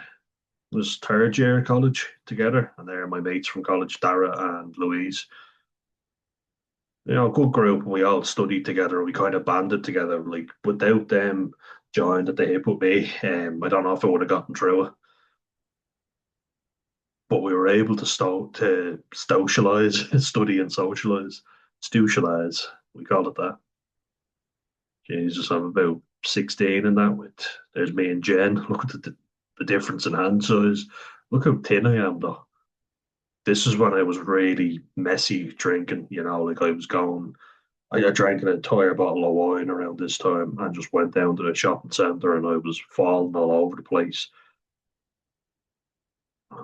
it was third year of college together, and they're my mates from college, Dara and Louise. Good group. We all studied together. We kind of banded together. Like without them joining at the hip with me, I don't know if I would have gotten through it. But we were able to socialize, study and socialize, socialize. We called it that. Jesus, I'm about 16 in that. With there's me and Jen. Look at the difference in hand size. Look how thin I am, though. This is when I was really messy drinking. Like I was going. I drank an entire bottle of wine around this time and just went down to the shopping centre and I was falling all over the place.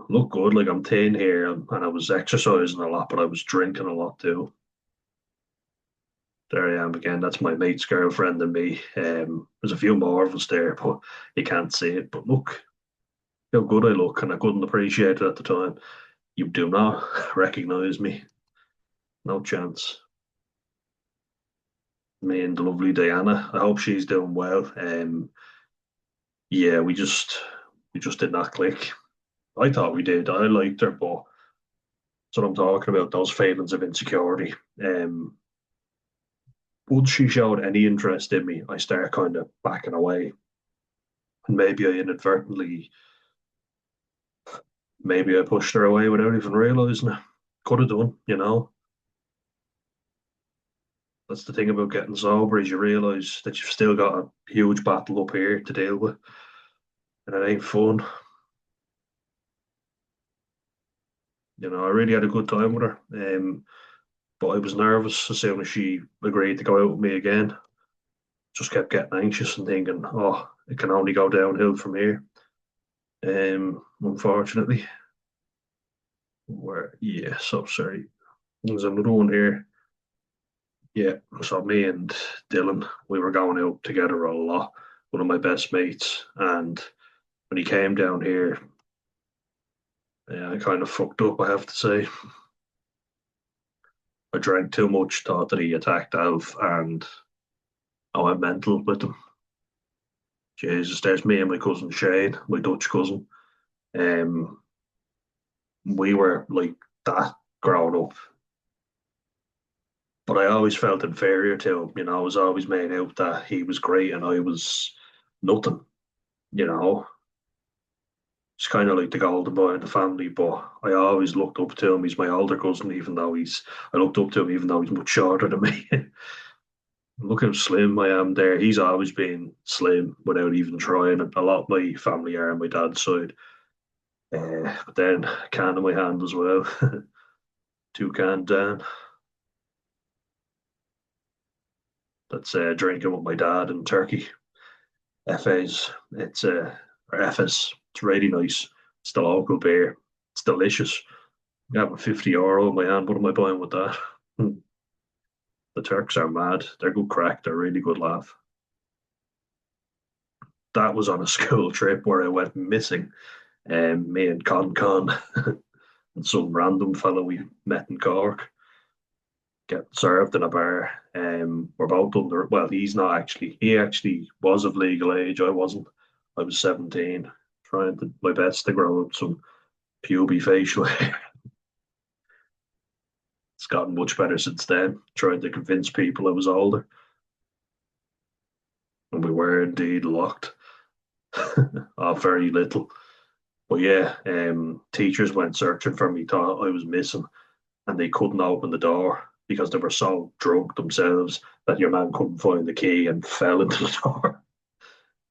Look good, like I'm thin here and I was exercising a lot, but I was drinking a lot too. There I am again. That's my mate's girlfriend and me. There's a few more of us there, but you can't see it. But look how good I look, and I couldn't appreciate it at the time. You do not recognize me. No chance. Me and the lovely Diana. I hope she's doing well. Yeah, we just did not click. I thought we did. I liked her, but that's what I'm talking about. Those feelings of insecurity. Once she showed any interest in me, I start kind of backing away. And maybe I pushed her away without even realizing it. Could have done. That's the thing about getting sober is you realize that you've still got a huge battle up here to deal with, and it ain't fun. I really had a good time with her, but I was nervous as soon as she agreed to go out with me again. Just kept getting anxious and thinking, oh, it can only go downhill from here. Unfortunately, yeah, so sorry. There's another one here. Yeah, so me and Dylan, we were going out together a lot. One of my best mates, and when he came down here, yeah, I kind of fucked up. I have to say, I drank too much, thought that he attacked Alf, and I went mental with him. Jesus, there's me and my cousin Shane, my Dutch cousin. Um, we were like that growing up, but I always felt inferior to him. I was always made out that he was great and I was nothing. You know, it's kind of like the golden boy in the family, but I always looked up to him. He's my older cousin, even though I looked up to him even though he's much shorter than me. Look how slim I am there. He's always been slim without even trying. A lot of my family are on my dad's side. But then can in my hand as well. Two can down. That's drinking with my dad in Turkey. FA's. Or FS. It's really nice. It's the local beer. It's delicious. I have a €50 in my hand. What am I buying with that? The Turks are mad. They're good crack. They're really good laugh. That was on a school trip where I went missing. Me and Con and some random fellow we met in Cork get served in a bar. We're both under. Well, he's not actually. He actually was of legal age. I wasn't. I was 17, trying my best to grow up some puby facial hair. It's gotten much better since then. Trying to convince people I was older, and we were indeed locked. Very little. But yeah, teachers went searching for me, thought I was missing, and they couldn't open the door because they were so drunk themselves that your man couldn't find the key and fell into the door.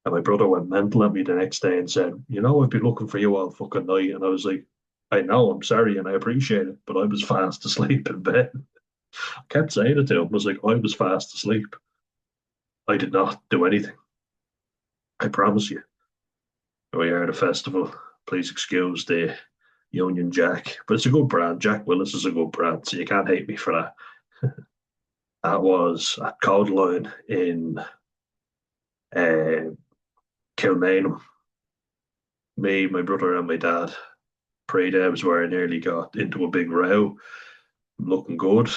And my brother went mental at me the next day and said, I've been looking for you all fucking night. And I was like, I know, I'm sorry, and I appreciate it, but I was fast asleep in bed. I kept saying it to him. I was like, I was fast asleep. I did not do anything. I promise you. We are at a festival. Please excuse the Union Jack. But it's a good brand. Jack Willis is a good brand, so you can't hate me for that. That was at Code Line in uh, Kilmainham. Me, my brother, and my dad. Pre-Debs where I nearly got into a big row. Looking good,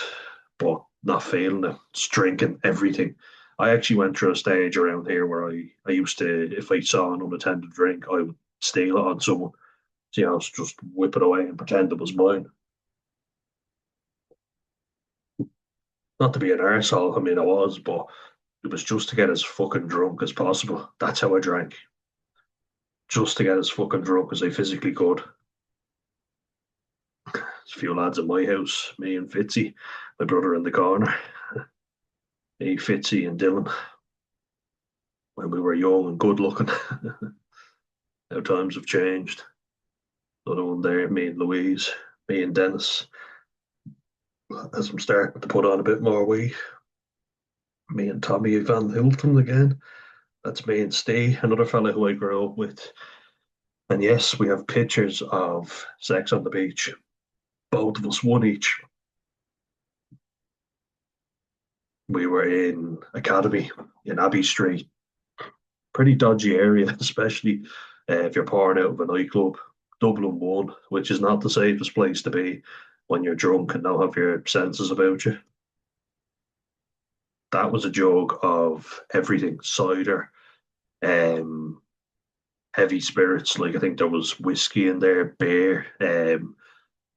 but not feeling it. Just drinking everything. I actually went through a stage around here where I used to, if I saw an unattended drink, I would steal it on someone. So, just whip it away and pretend it was mine. Not to be an arsehole, I mean, I was, but it was just to get as fucking drunk as possible. That's how I drank. Just to get as fucking drunk as I physically could. There's a few lads at my house, me and Fitzy, my brother in the corner, me, Fitzy, and Dylan, when we were young and good looking. How times have changed. The other one there, me and Louise, me and Dennis, as I'm starting to put on a bit more weight. Me and Tommy Van Hilton again. That's me and Steve, another fella who I grew up with. And yes, we have pictures of Sex on the Beach. Both of us, one each. We were in Academy in Abbey Street. Pretty dodgy area, especially if you're pouring out of a nightclub. Dublin 1, which is not the safest place to be when you're drunk and don't have your senses about you. That was a jug of everything cider, um, heavy spirits. Like I think there was whiskey in there, beer,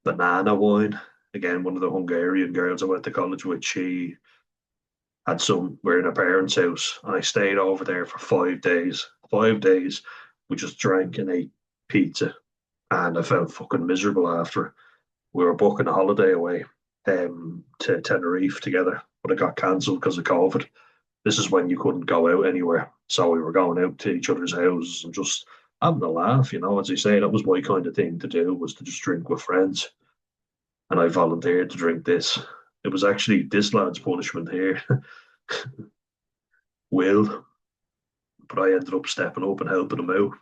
banana wine. Again, one of the Hungarian girls I went to college with, she had some. We're in her parents' house, and I stayed over there for 5 days. 5 days, we just drank and ate pizza, and I felt fucking miserable after. We were booking a holiday away to Tenerife together, but it got cancelled because of COVID. This is when you couldn't go out anywhere, so we were going out to each other's houses and just having a laugh. As I say, that was my kind of thing to do, was to just drink with friends, and I volunteered to drink this. It was actually this lad's punishment here, Will, but I ended up stepping up and helping him out.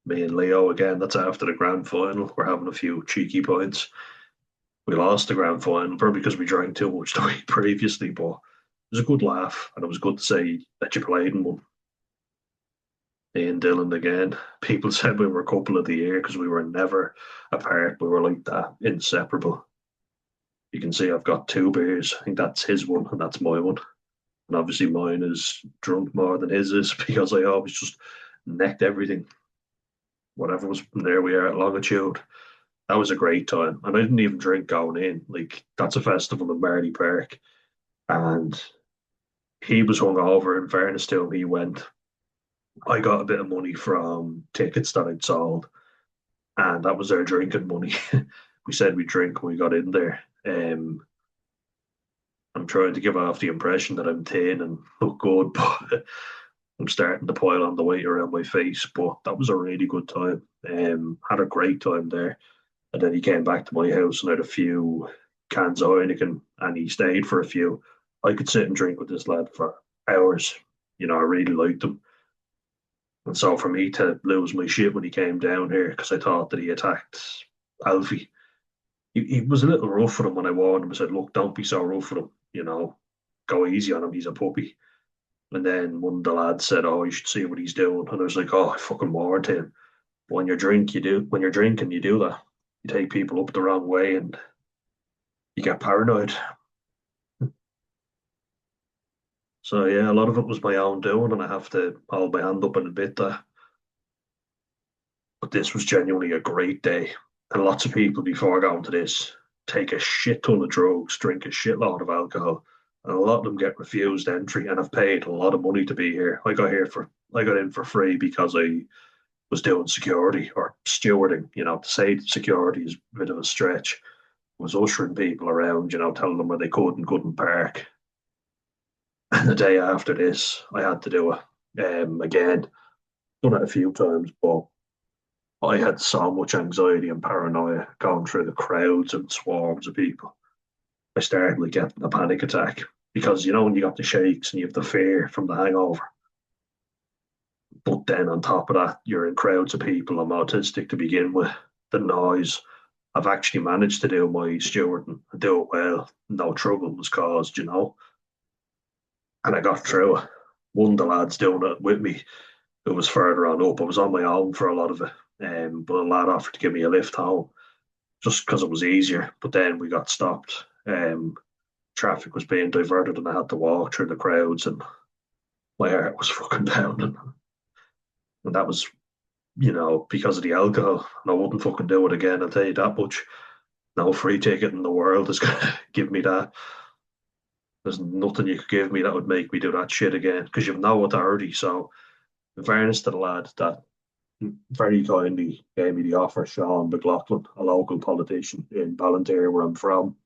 Me and Leo again. That's after the grand final. We're having a few cheeky points. We lost the grand final, probably because we drank too much the week previously, but it was a good laugh, and it was good to say that you played in one. Me and Dylan again. People said we were a couple of the year because we were never apart. We were like that, inseparable. You can see I've got two beers. I think that's his one and that's my one. And obviously mine is drunk more than his is because I always just necked everything. Whatever was there, we are at Longitude. That was a great time. And I didn't even drink going in. Like, that's a festival in Marley Park. And he was hungover. In fairness to him, he went. I got a bit of money from tickets that I'd sold, and that was our drinking money. We said we'd drink when we got in there. I'm trying to give off the impression that I'm thin and look good, but I'm starting to pile on the weight around my face. But that was a really good time. Had a great time there. And then he came back to my house and had a few cans of Heineken, and he stayed for a few. I could sit and drink with this lad for hours. I really liked him. And so for me to lose my shit when he came down here because I thought that he attacked Alfie, he was a little rough with him when I warned him. I said, look, don't be so rough with him, go easy on him. He's a puppy. And then one of the lads said, oh, you should see what he's doing. And I was like, oh, I fucking warned him. But when you're drinking, you do that. You take people up the wrong way and you get paranoid. So yeah, a lot of it was my own doing, and I have to hold my hand up and admit that. But this was genuinely a great day. And lots of people before going to this take a shit ton of drugs, drink a shitload of alcohol, and a lot of them get refused entry and have paid a lot of money to be here. I got in for free because I was doing security or stewarding. To say security is a bit of a stretch. I was ushering people around, telling them where they could and couldn't park. And the day after this, I had to do it again. Done it a few times, but I had so much anxiety and paranoia going through the crowds and swarms of people. I started like getting a panic attack because when you got the shakes and you have the fear from the hangover. But then on top of that, you're in crowds of people. I'm autistic to begin with, the noise. I've actually managed to do my stewarding and do it well. No trouble was caused, and I got through it. One of the lads doing it with me who was further on up. I was on my own for a lot of it, but a lad offered to give me a lift home just because it was easier. But then we got stopped. Traffic was being diverted, and I had to walk through the crowds, and my heart was fucking pounding. And that was, because of the alcohol. And I wouldn't fucking do it again. I'll tell you that much. No free ticket in the world is gonna give me that. There's nothing you could give me that would make me do that shit again because you've no authority. So, in fairness to the lad that very kindly gave me the offer, Sean McLaughlin, a local politician in Ballantyre, where I'm from,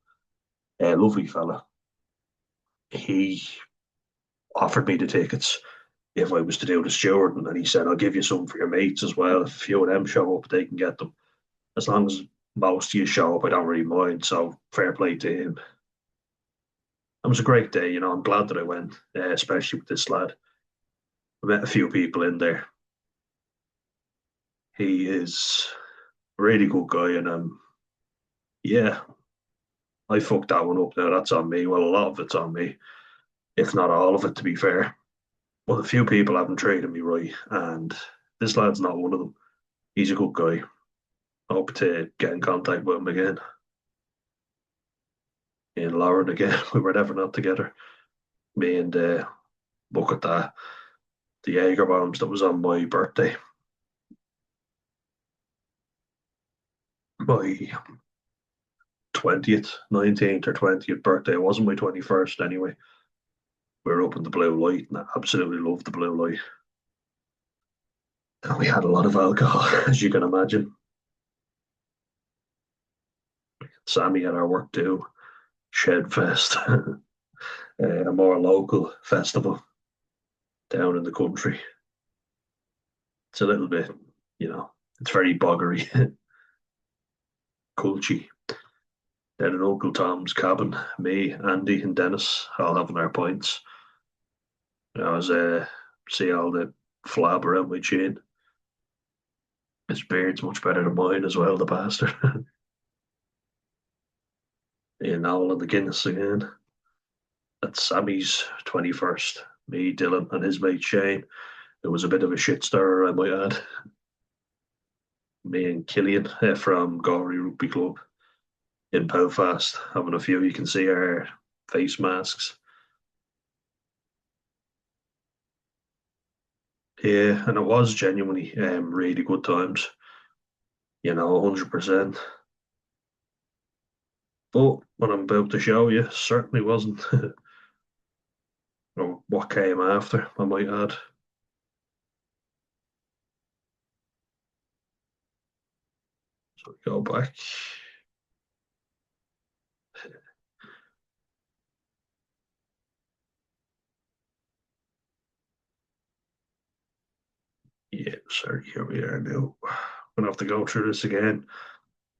a lovely fella. He offered me the tickets if I was to do the stewarding, and he said, "I'll give you some for your mates as well. If a few of them show up, they can get them. As long as most of you show up, I don't really mind." So fair play to him. It was a great day. I'm glad that I went, especially with this lad. I met a few people in there. He is a really good guy, and yeah, I fucked that one up now. That's on me. Well, a lot of it's on me, if not all of it, to be fair. But a few people haven't treated me right, and this lad's not one of them. He's a good guy. I hope to get in contact with him again. In Lauren again. We were never not together. Me and look at that. The Jaeger bombs that was on my birthday. My 20th, 19th or 20th birthday. It wasn't my 21st anyway. We were up in the blue light and I absolutely loved the blue light. And we had a lot of alcohol, as you can imagine. Sammy at our work too. Shed Fest, a more local festival down in the country. It's a little bit, it's very boggery, culchy. Then in Uncle Tom's cabin, me, Andy, and Dennis all having our pints. I was see all the flab around my chin. His beard's much better than mine as well, the bastard. Ian Owl and the Guinness again. That's Sammy's 21st. Me, Dylan, and his mate Shane. It was a bit of a shit stirrer, I might add. Me and Killian from Galway Rugby Club in Belfast having a few. You can see our face masks. Yeah, and it was genuinely really good times. 100%. But what I'm about to show you certainly wasn't. Or what came after, I might add. So we go back. Yeah, sorry, here we are now. I'm gonna have to go through this again.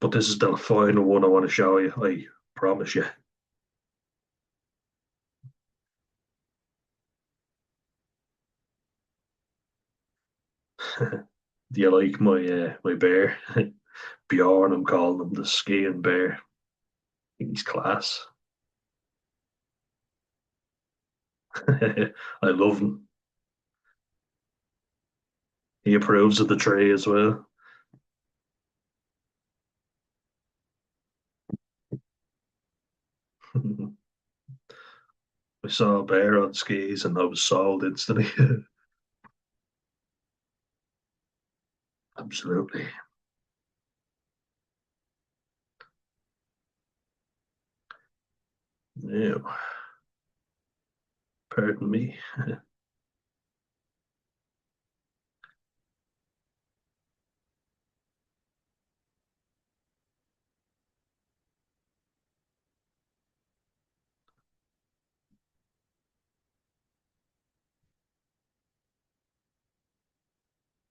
But this is the final one I want to show you, I promise you. Do you like my bear? Bjorn, I'm calling him the skiing bear. I think he's class. I love him. He approves of the tree as well. I saw a bear on skis and I was sold instantly. Absolutely. Yeah, pardon me.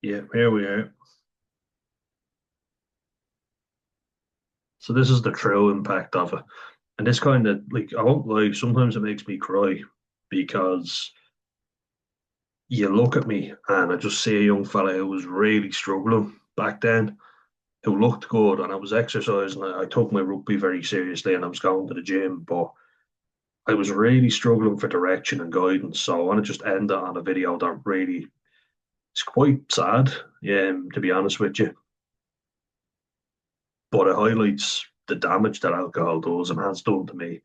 Yeah, here we are. So this is the true impact of it. And this kind of like I won't lie, sometimes it makes me cry because you look at me and I just see a young fella who was really struggling back then. who looked good, and I was exercising. I took my rugby very seriously, and I was going to the gym, but I was really struggling for direction and guidance. So I want to just end it on a video that really is quite sad, to be honest with you. But it highlights the damage that alcohol does and has done to me.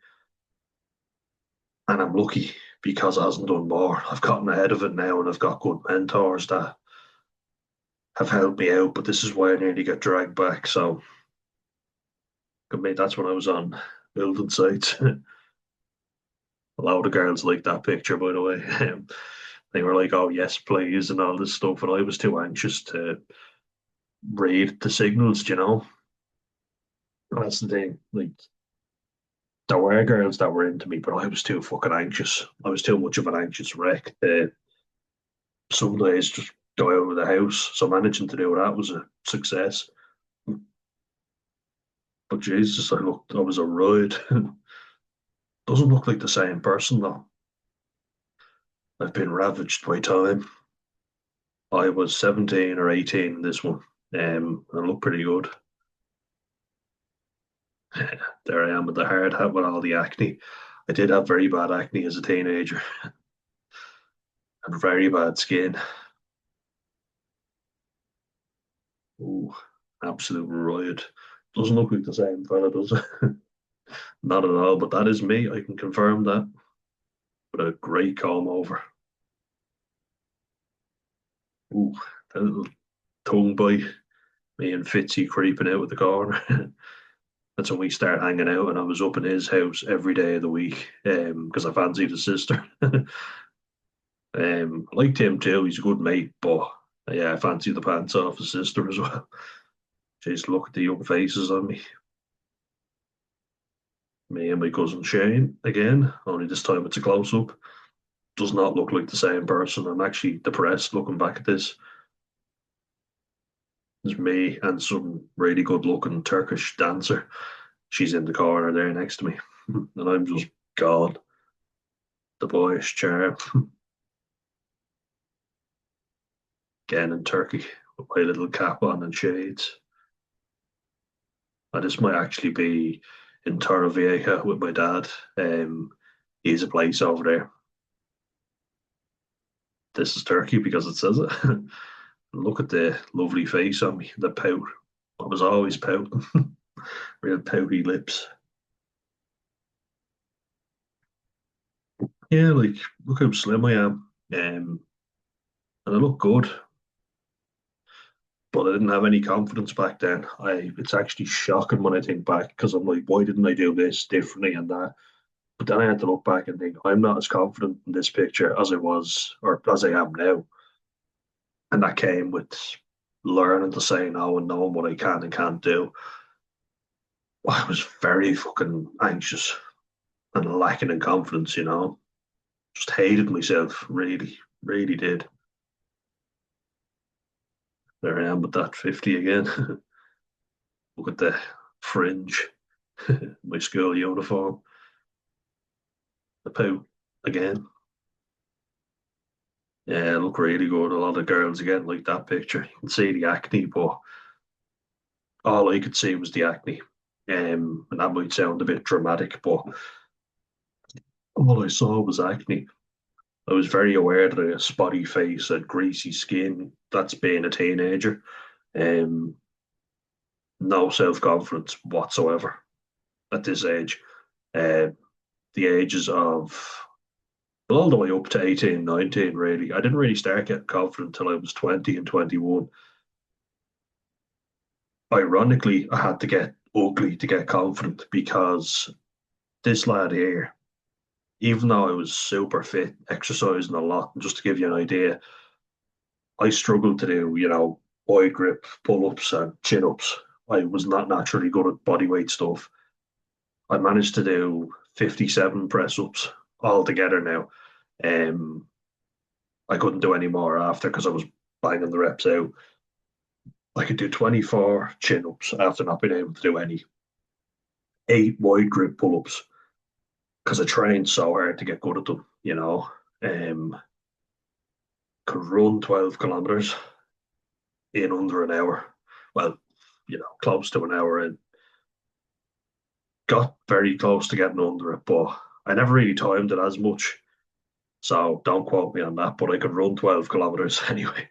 And I'm lucky because it hasn't done more. I've gotten ahead of it now, and I've got good mentors that have helped me out. But this is why I nearly got dragged back. So, mate, that's when I was on building sites. A lot of the girls liked that picture, by the way. They were like, "Oh yes, please," and all this stuff, and I was too anxious to read the signals. And that's the thing. Like, there were girls that were into me, but I was too fucking anxious. I was too much of an anxious wreck to some days just go out of the house. So managing to do that was a success. But Jesus, I was a ride. Doesn't look like the same person though. I've been ravaged by time. I was 17 or 18 in this one. I look pretty good. There I am with the hard hat with all the acne. I did have very bad acne as a teenager and very bad skin. Ooh, absolute riot. Doesn't look like the same fella, does it? Not at all, but that is me. I can confirm that with a great comb over. Ooh, that little tongue bite. Me and Fitzy creeping out of the corner. That's when we start hanging out, and I was up in his house every day of the week because I fancied his sister. I liked him too. He's a good mate, but yeah, I fancy the pants off his sister as well. Just look at the young faces on me. Me and my cousin Shane again. Only this time it's a close up. Does not look like the same person. I'm actually depressed looking back at this. There's me and some really good looking Turkish dancer. She's in the corner there next to me. And I'm just gone. The boyish charm. Again in Turkey with my little cap on and shades. And this might actually be in Torrevieja with my dad. He has a place over there. This is Turkey because it says it. Look at the lovely face on me, the pout. I was always pouting. Real pouty lips. Yeah, like look how slim I am. And I look good, but I didn't have any confidence back then. I It's actually shocking when I think back because I'm like, why didn't I do this differently and that? But then I had to look back and think, I'm not as confident in this picture as I was or as I am now. And that came with learning to say no and knowing what I can and can't do. I was very fucking anxious and lacking in confidence. Just hated myself, really, really did. There I am with that 50 again. Look at the fringe, my school uniform, the pout again. Yeah, look really good. A lot of girls again like that picture. You can see the acne, but all I could see was the acne. And that might sound a bit dramatic, but all I saw was acne. I was very aware that a spotty face and greasy skin, that's being a teenager. Um, no self confidence whatsoever at this age. Uh, the ages of, well, all the way up to 18, 19, really. I didn't really start getting confident until I was 20 and 21. Ironically, I had to get ugly to get confident because this lad here, even though I was super fit, exercising a lot, and just to give you an idea, I struggled to do, wide grip pull ups and chin ups. I was not naturally good at body weight stuff. I managed to do 57 press ups all together now. Um, I couldn't do any more after because I was banging the reps out. I could do 24 chin ups after not being able to do any, eight wide grip pull ups because I trained so hard to get good at them. Could run 12 kilometers in under an hour. Well, close to an hour and got very close to getting under it, but I never really timed it as much. So don't quote me on that, but I could run 12 kilometers anyway,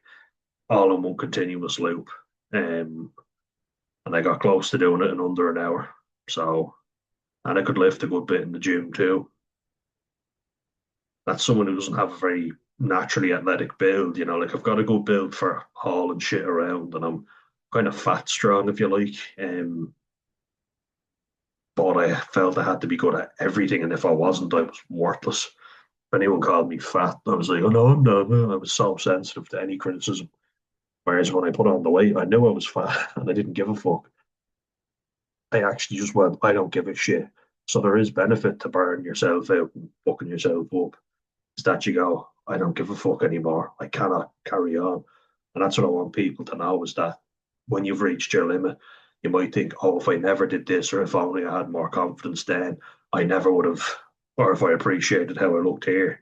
all in one continuous loop. Um, and I got close to doing it in under an hour. So, and I could lift a good bit in the gym too. That's someone who doesn't have a very naturally athletic build, like I've got a good build for hauling shit around and I'm kind of fat strong, if you like. But I felt I had to be good at everything, and if I wasn't, I was worthless. If anyone called me fat, I was like, oh no, no, no. I was so sensitive to any criticism. Whereas when I put on the weight, I knew I was fat and I didn't give a fuck. I actually just went, I don't give a shit. So there is benefit to burning yourself out and fucking yourself up. Is that you go, I don't give a fuck anymore. I cannot carry on. And that's what I want people to know is that when you've reached your limit, you might think, oh, if I never did this, or if only I had more confidence then, I never would have, or if I appreciated how I looked here.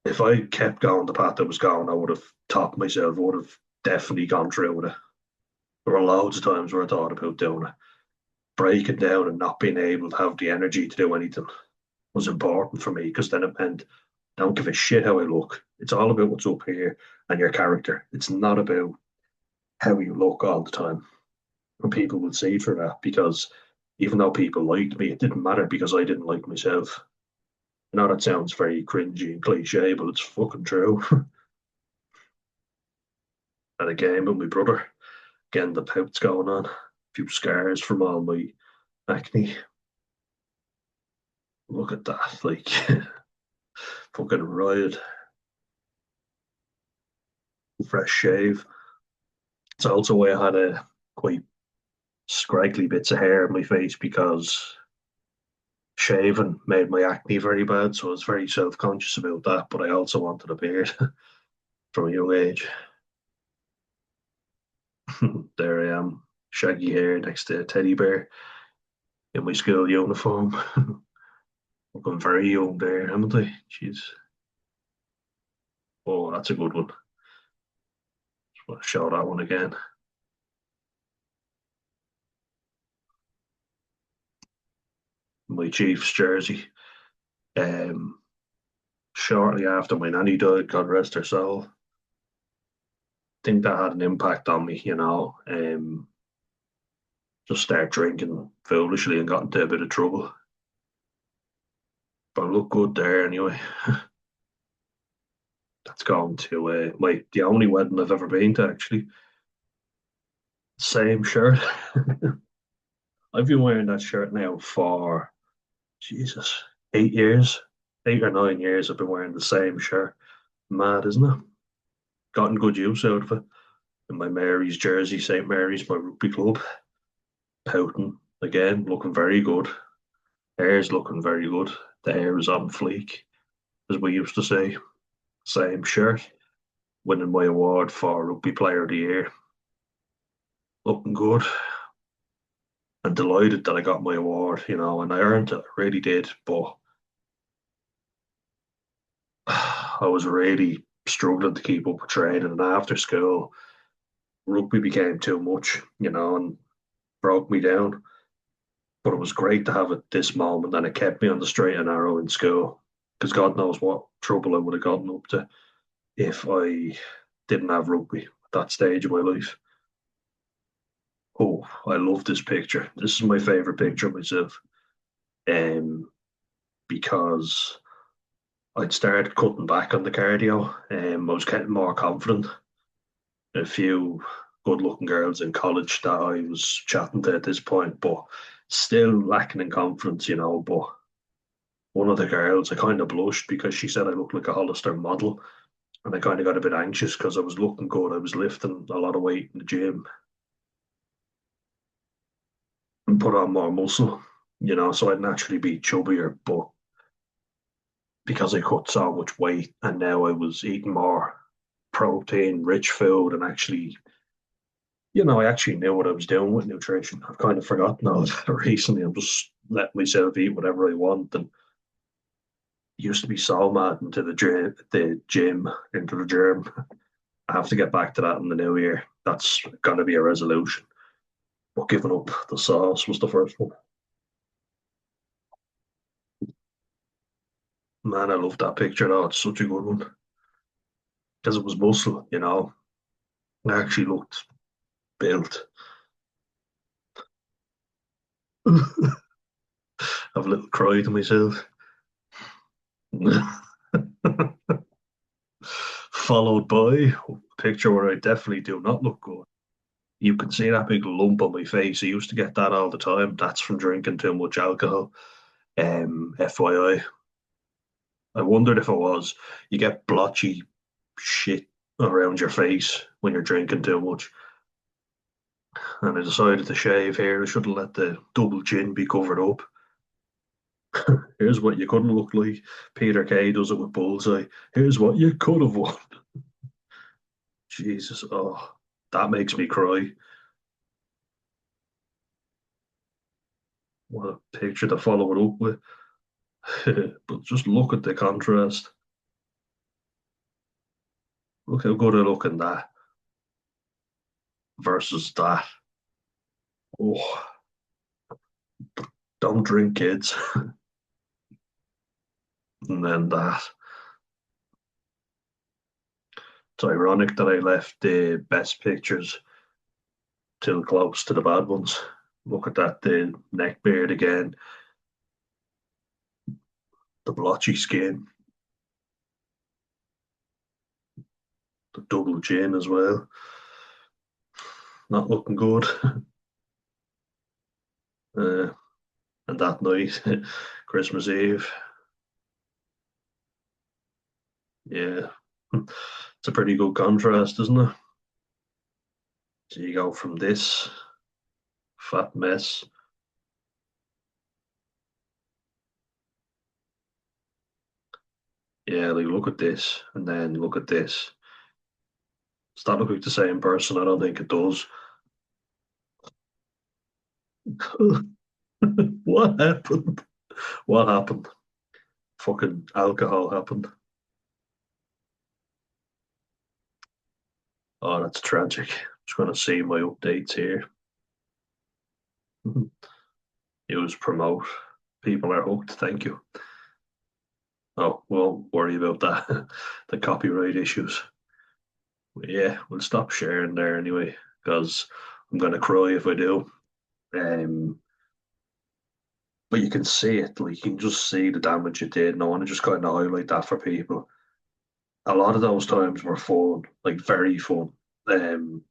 If I kept going the path I was going, I would have topped myself, I would have definitely gone through with it. There were loads of times where I thought about doing it. Breaking down and not being able to have the energy to do anything was important for me because then it meant I don't give a shit how I look. It's all about what's up here and your character. It's not about how you look all the time. And people would see for that because even though people liked me, it didn't matter because I didn't like myself. I know that sounds very cringy and cliche, but it's fucking true. At a game with my brother, again, the pout's going on. A few scars from all my acne. Look at that, like fucking riot. Fresh shave. It's also why I had a quite scraggly bits of hair on my face because shaving made my acne very bad, so I was very self-conscious about that. But I also wanted a beard from a young age. There I am, shaggy hair next to a teddy bear in my school uniform. Looking very young there, haven't I? Jeez. Oh, that's a good one. Just want to show that one again. My Chiefs jersey. Um, Shortly after my nanny died, God rest her soul. Think that had an impact on me, just start drinking foolishly and got into a bit of trouble. But I look good there anyway. That's going to the only wedding I've ever been to actually. Same shirt. I've been wearing that shirt now for Jesus, 8 years, 8 or 9 years. I've been wearing the same shirt. Mad, isn't it? Gotten good use out of it. In my Mary's jersey, St. Mary's, my rugby club. Pouting again, looking very good. Hair's looking very good. The hair is on fleek, as we used to say. Same shirt, winning my award for Rugby Player of the Year. Looking good. And delighted that I got my award, and I earned it, I really did. But I was really struggling to keep up with training. And after school, rugby became too much, and broke me down. But it was great to have it this moment, and it kept me on the straight and narrow in school. Because God knows what trouble I would have gotten up to if I didn't have rugby at that stage of my life. Oh, I love this picture. This is my favorite picture of myself. Um, because I'd started cutting back on the cardio. I was getting more confident. A few good-looking girls in college that I was chatting to at this point, but still lacking in confidence, But one of the girls, I kind of blushed because she said I looked like a Hollister model, and I kind of got a bit anxious because I was looking good. I was lifting a lot of weight in the gym and put on more muscle, so I'd naturally be chubbier. But because I cut so much weight and now I was eating more protein rich food and actually, I actually knew what I was doing with nutrition. I've kind of forgotten all that recently. I'm just letting myself eat whatever I want. And used to be so mad into the gym, into the gym. I have to get back to that in the new year. That's got to be a resolution. But giving up the sauce was the first one. Man, I love that picture. Though it's such a good one because it was muscle. It actually looked built. I've a little cry to myself. Followed by a picture where I definitely do not look good. You can see that big lump on my face. I used to get that all the time. That's from drinking too much alcohol. FYI, I wondered if it was. You get blotchy shit around your face when you're drinking too much. And I decided to shave here. I should have let the double chin be covered up. Here's what you couldn't look like. Peter Kay does it with Bullseye. Here's what you could have won. Jesus, oh, that makes me cry. What a picture to follow it up with. But just look at the contrast. Look how good I look in that versus that. Oh, don't drink, kids. And then that. It's ironic that I left the best pictures till close to the bad ones. Look at that, the neck beard again, the blotchy skin, the double chin as well. Not looking good. Uh, and that night, Christmas Eve, yeah, it's a pretty good contrast, isn't it? So you go from this fat mess, yeah, like look at this, and then look at this. Does that look like the same person? I don't think it does. What happened? What happened? Fucking alcohol happened. Oh, that's tragic. Just going to see my updates here. Use promote. People are hooked. Thank you. Oh, won't worry about that. The copyright issues. Yeah, we'll stop sharing there anyway, because I'm going to cry if I do. Um, but you can see it. Like you can just see the damage it did. And I want to just kind of highlight that for people. A lot of those times were fun, like very fun. Um,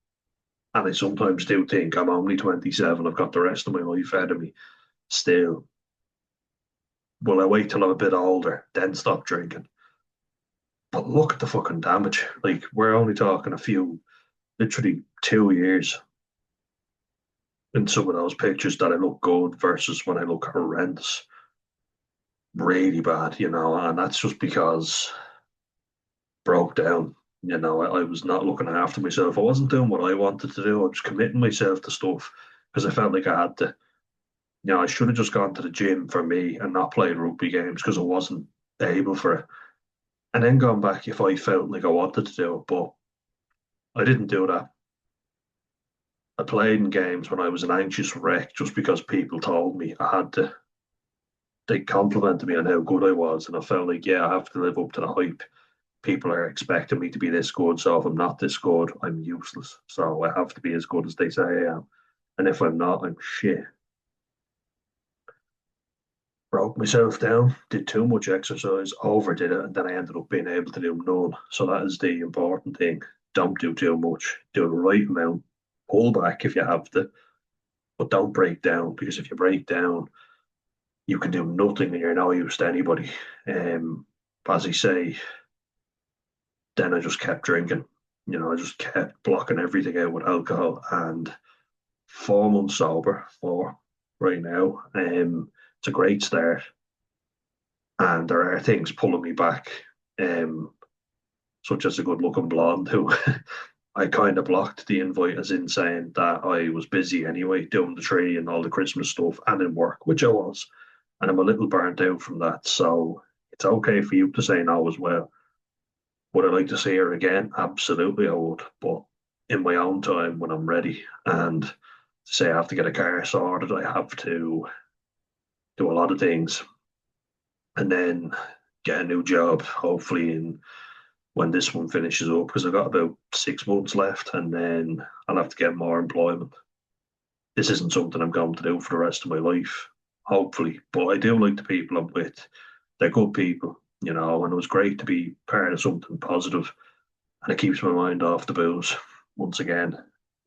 and I sometimes do think I'm only 27. I've got the rest of my life ahead of me. Still, will I wait till I'm a bit older, then stop drinking? But look at the fucking damage. Like we're only talking a few, literally 2 years in some of those pictures that I look good versus when I look horrendous, really bad, and that's just because broke down. I was not looking after myself. I wasn't doing what I wanted to do. I was committing myself to stuff because I felt like I had to. I should have just gone to the gym for me and not played rugby games because I wasn't able for it. And then gone back if I felt like I wanted to do it, but I didn't do that. I played in games when I was an anxious wreck just because people told me I had to. They complimented me on how good I was, and I felt like, yeah, I have to live up to the hype. People are expecting me to be this good, so if I'm not this good, I'm useless. So I have to be as good as they say I am. And if I'm not, I'm shit. Broke myself down, did too much exercise, overdid it, and then I ended up being able to do none. So that is the important thing. Don't do too much. Do the right amount. Pull back if you have to, but don't break down because if you break down, you can do nothing and you're no use to anybody. As I say, then I just kept drinking. I just kept blocking everything out with alcohol and 4 months sober for right now. It's a great start. And there are things pulling me back, um, such as a good looking blonde who I kind of blocked the invite as in saying that I was busy anyway, doing the tree and all the Christmas stuff and in work, which I was. And I'm a little burnt out from that. So it's okay for you to say no as well. Would I like to see her again? Absolutely, I would. But in my own time when I'm ready. And say I have to get a car sorted, I have to do a lot of things, and then get a new job, hopefully in when this one finishes up, because I've got about 6 months left, and then I'll have to get more employment. This isn't something I'm going to do for the rest of my life, hopefully. But I do like the people I'm with. They're good people, and it was great to be part of something positive, and it keeps my mind off the booze. Once again,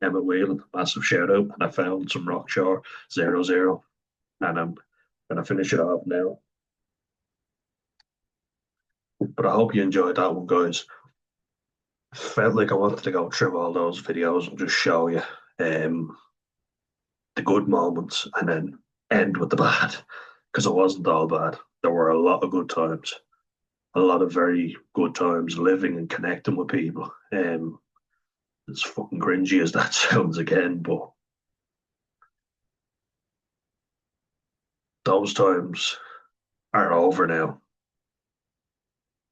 Emma Whelan, massive shout out, and I found some Rockshore 00, and I'm gonna finish it off now. But I hope you enjoyed that one, guys. Felt like I wanted to go through all those videos and just show you um, the good moments and then end with the bad, because it wasn't all bad. There were a lot of good times, a lot of very good times living and connecting with people. As fucking cringy as that sounds again, but those times are over now.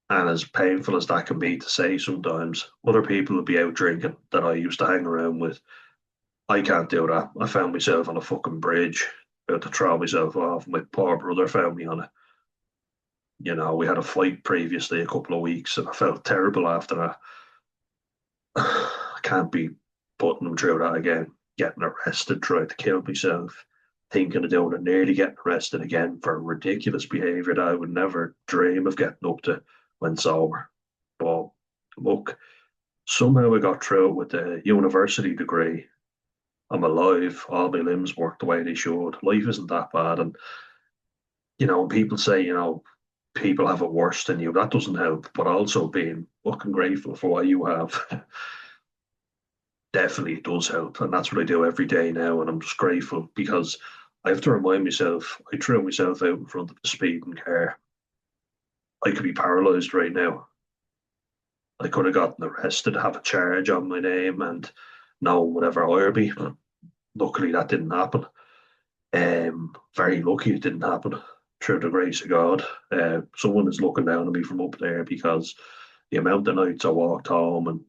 And as painful as that can be to say sometimes, other people will be out drinking that I used to hang around with. I can't do that. I found myself on a fucking bridge, about to throw myself off. My poor brother found me on it. We had a fight previously a couple of weeks, and I felt terrible after that. I can't be putting him through that again. Getting arrested, trying to kill myself, thinking of doing it, nearly getting arrested again for ridiculous behaviour that I would never dream of getting up to when sober. But look, somehow I got through it with a university degree. I'm alive. All my limbs work the way they should. Life isn't that bad. And, when people say, people have it worse than you, that doesn't help. But also being fucking grateful for what you have definitely does help. And that's what I do every day now. And I'm just grateful because I have to remind myself, I threw myself out in front of the speeding car. I could be paralyzed right now. I could have gotten arrested, have a charge on my name, and no one would ever hire me. Luckily, that didn't happen. Very lucky it didn't happen through the grace of God. Someone is looking down on me from up there because the amount of nights I walked home and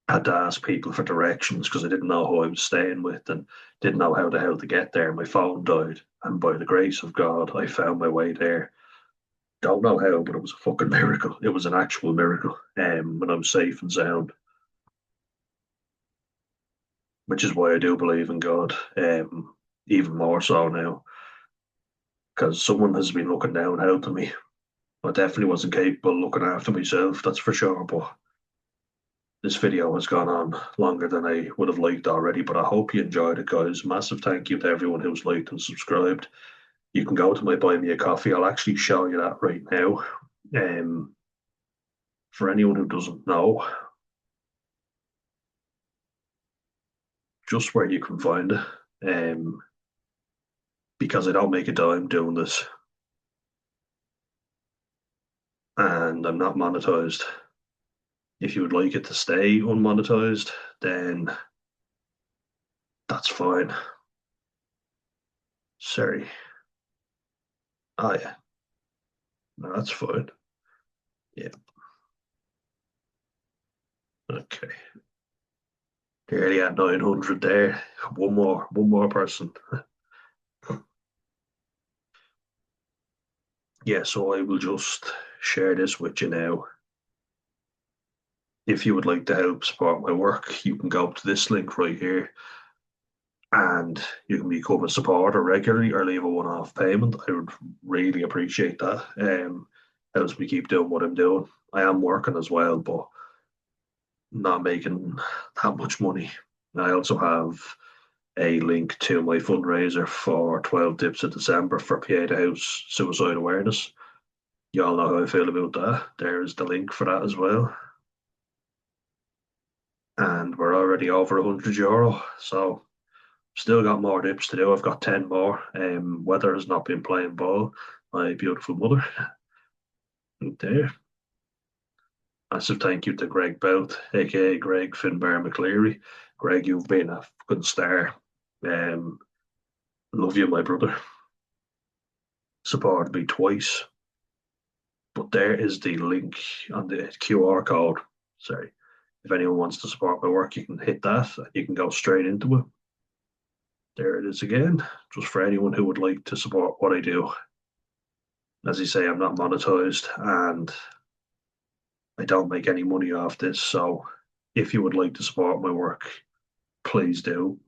had to ask people for directions because I didn't know who I was staying with and didn't know how the hell to get there. My phone died, and by the grace of God, I found my way there. Don't know how, but it was a fucking miracle. It was an actual miracle. And I'm safe and sound, which is why I do believe in God. Even more so now, because someone has been looking down, helping me. I definitely wasn't capable of looking after myself, that's for sure. But this video has gone on longer than I would have liked already. But I hope you enjoyed it, guys. Massive thank you to everyone who's liked and subscribed. You can go to my Buy Me a Coffee. I'll actually show you that right now. Um, for anyone who doesn't know, just where you can find it. Because I don't make a dime doing this, and I'm not monetized. If you would like it to stay unmonetized, then that's fine. Sorry. Oh yeah, no, that's fine. Yeah. Okay. Nearly at 900 there. One more person. Yeah, so I will just share this with you now. If you would like to help support my work, you can go to this link right here and you can become a supporter regularly or leave a one-off payment. I would really appreciate that. Helps me keep doing what I'm doing. I am working as well, but not making that much money. I also have a link to my fundraiser for 12 Tips of December for Pieta House Suicide Awareness. You all know how I feel about that. There's the link for that as well. And we're already over €100, so still got more dips to do. I've got 10 more. Weather has not been playing ball. My beautiful mother. Right there. Massive thank you to Greg Belt, aka Greg Finbar McCleary. Greg, you've been a good star. Um, love you, my brother. Supported me twice. But there is the link on the QR code. Sorry. If anyone wants to support my work, you can hit that. You can go straight into it. There it is again, just for anyone who would like to support what I do. As you say, I'm not monetized and I don't make any money off this. So if you would like to support my work, please do.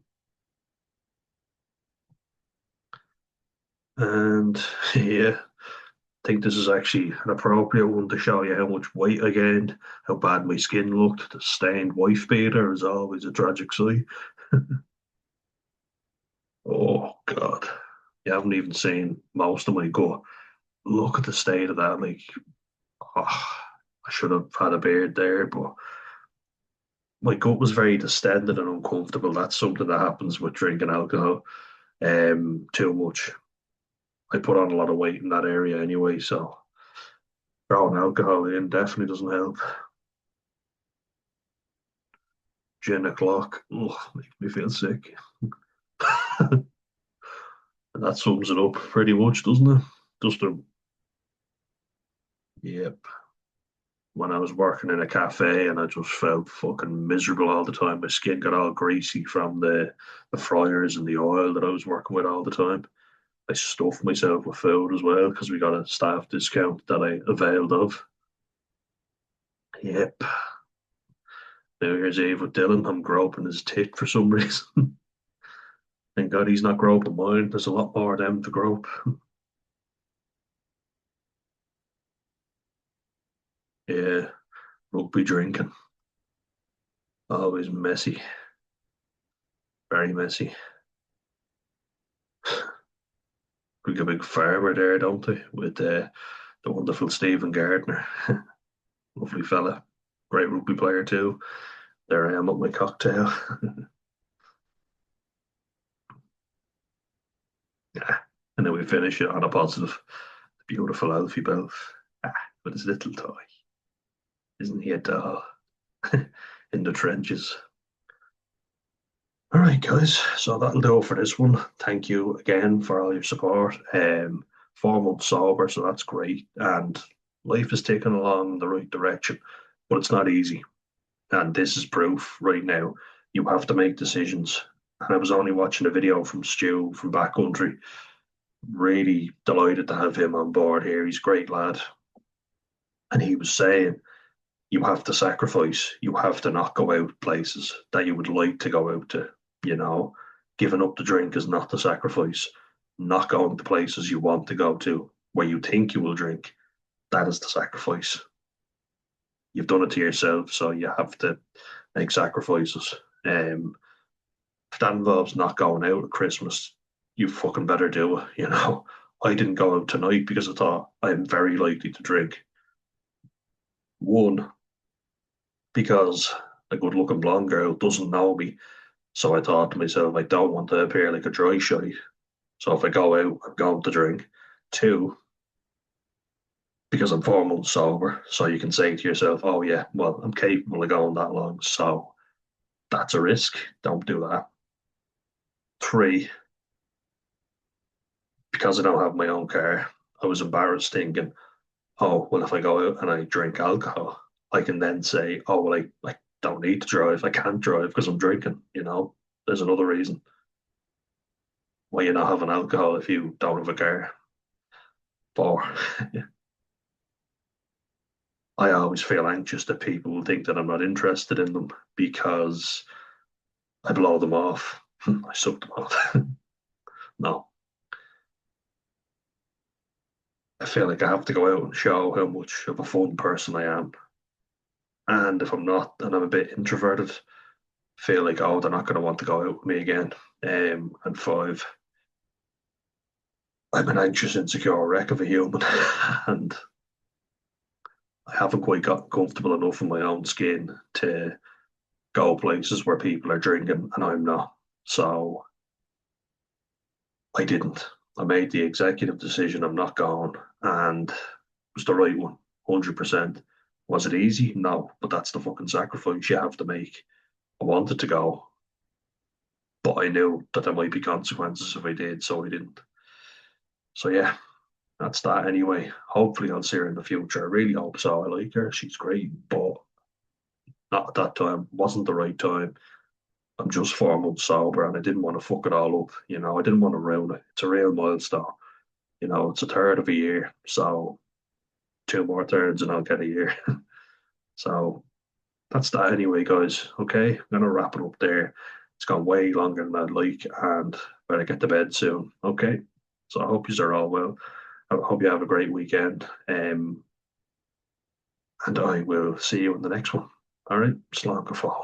And yeah, I think this is actually an appropriate one to show you how much weight I gained, how bad my skin looked. The stained wife beater is always a tragic sight. Oh God. You haven't even seen most of my gut. Look at the state of that. Like, oh, I should have had a beard there, but my gut was very distended and uncomfortable. That's something that happens with drinking alcohol too much. I put on a lot of weight in that area anyway, so throwing alcohol in definitely doesn't help. Gin o'clock, ugh, makes me feel sick. And that sums it up pretty much, doesn't it? Just a, yep. When I was working in a cafe and I just felt fucking miserable all the time. My skin got all greasy from the fryers and the oil that I was working with all the time. I stuffed myself with food as well because we got a staff discount that I availed of. Yep. New Year's Eve with Dylan, I'm groping his tit for some reason. Thank God he's not groping mine. There's a lot more of them to grope. Yeah, rugby drinking. Always messy. Very messy. Like a big farmer there, don't they? With the wonderful Stephen Gardner. Lovely fella. Great rugby player too. There I am at my cocktail. Yeah. And then we finish it on a positive. Beautiful Alfie Belf. Ah, with his little toy. Isn't he a doll? In the trenches. All right, guys. So that'll do it for this one. Thank you again for all your support. 4 months sober, so that's great. And life is taking along in the right direction, but it's not easy. And this is proof right now. You have to make decisions. And I was only watching a video from Stu from Backcountry. Really delighted to have him on board here. He's a great lad. And he was saying, you have to sacrifice. You have to not go out places that you would like to go out to. You know, giving up the drink is not the sacrifice. Not going to places you want to go to where you think you will drink, that is the sacrifice. You've done it to yourself, so you have to make sacrifices. If that involves not going out at Christmas, you fucking better do it. You know, I didn't go out tonight because I thought I'm very likely to drink. One, because a good looking blonde girl doesn't know me. So I thought to myself, I don't want to appear like a dry shite. So if I go out, I'm going to drink. Two, because I'm 4 months sober. So you can say to yourself, oh, yeah, well, I'm capable of going that long. So that's a risk. Don't do that. Three, because I don't have my own car, I was embarrassed thinking, oh, well, if I go out and I drink alcohol, I can then say, oh, well, I don't need to drive. I can't drive because I'm drinking. You know, there's another reason why you're not having alcohol if you don't have a car. Four, I always feel anxious that people will think that I'm not interested in them because I blow them off. I suck them off. No, I feel like I have to go out and show how much of a fun person I am. And if I'm not, and I'm a bit introverted, feel like, oh, they're not going to want to go out with me again. And five, I'm an anxious, insecure wreck of a human, and I haven't quite gotten comfortable enough in my own skin to go places where people are drinking and I'm not. So I didn't. I made the executive decision. I'm not going, and it was the right one, 100%. Was it easy? No, but that's the fucking sacrifice you have to make. I wanted to go, but I knew that there might be consequences if I did, so I didn't. So yeah, that's that anyway. Hopefully I'll see her in the future. I really hope so. I like her. She's great, but Not at that time. Wasn't the right time. I'm just 4 months sober, and I didn't want to fuck it all up. I didn't want to ruin it. It's a real milestone. It's a third of a year, so two more thirds, and I'll get a year. So that's that anyway, guys. Okay, I'm gonna wrap it up there. It's gone way longer than I'd like, and better get to bed soon. Okay, so I hope you are all well. I hope you have a great weekend. And I will see you in the next one. All right, slán go fóill.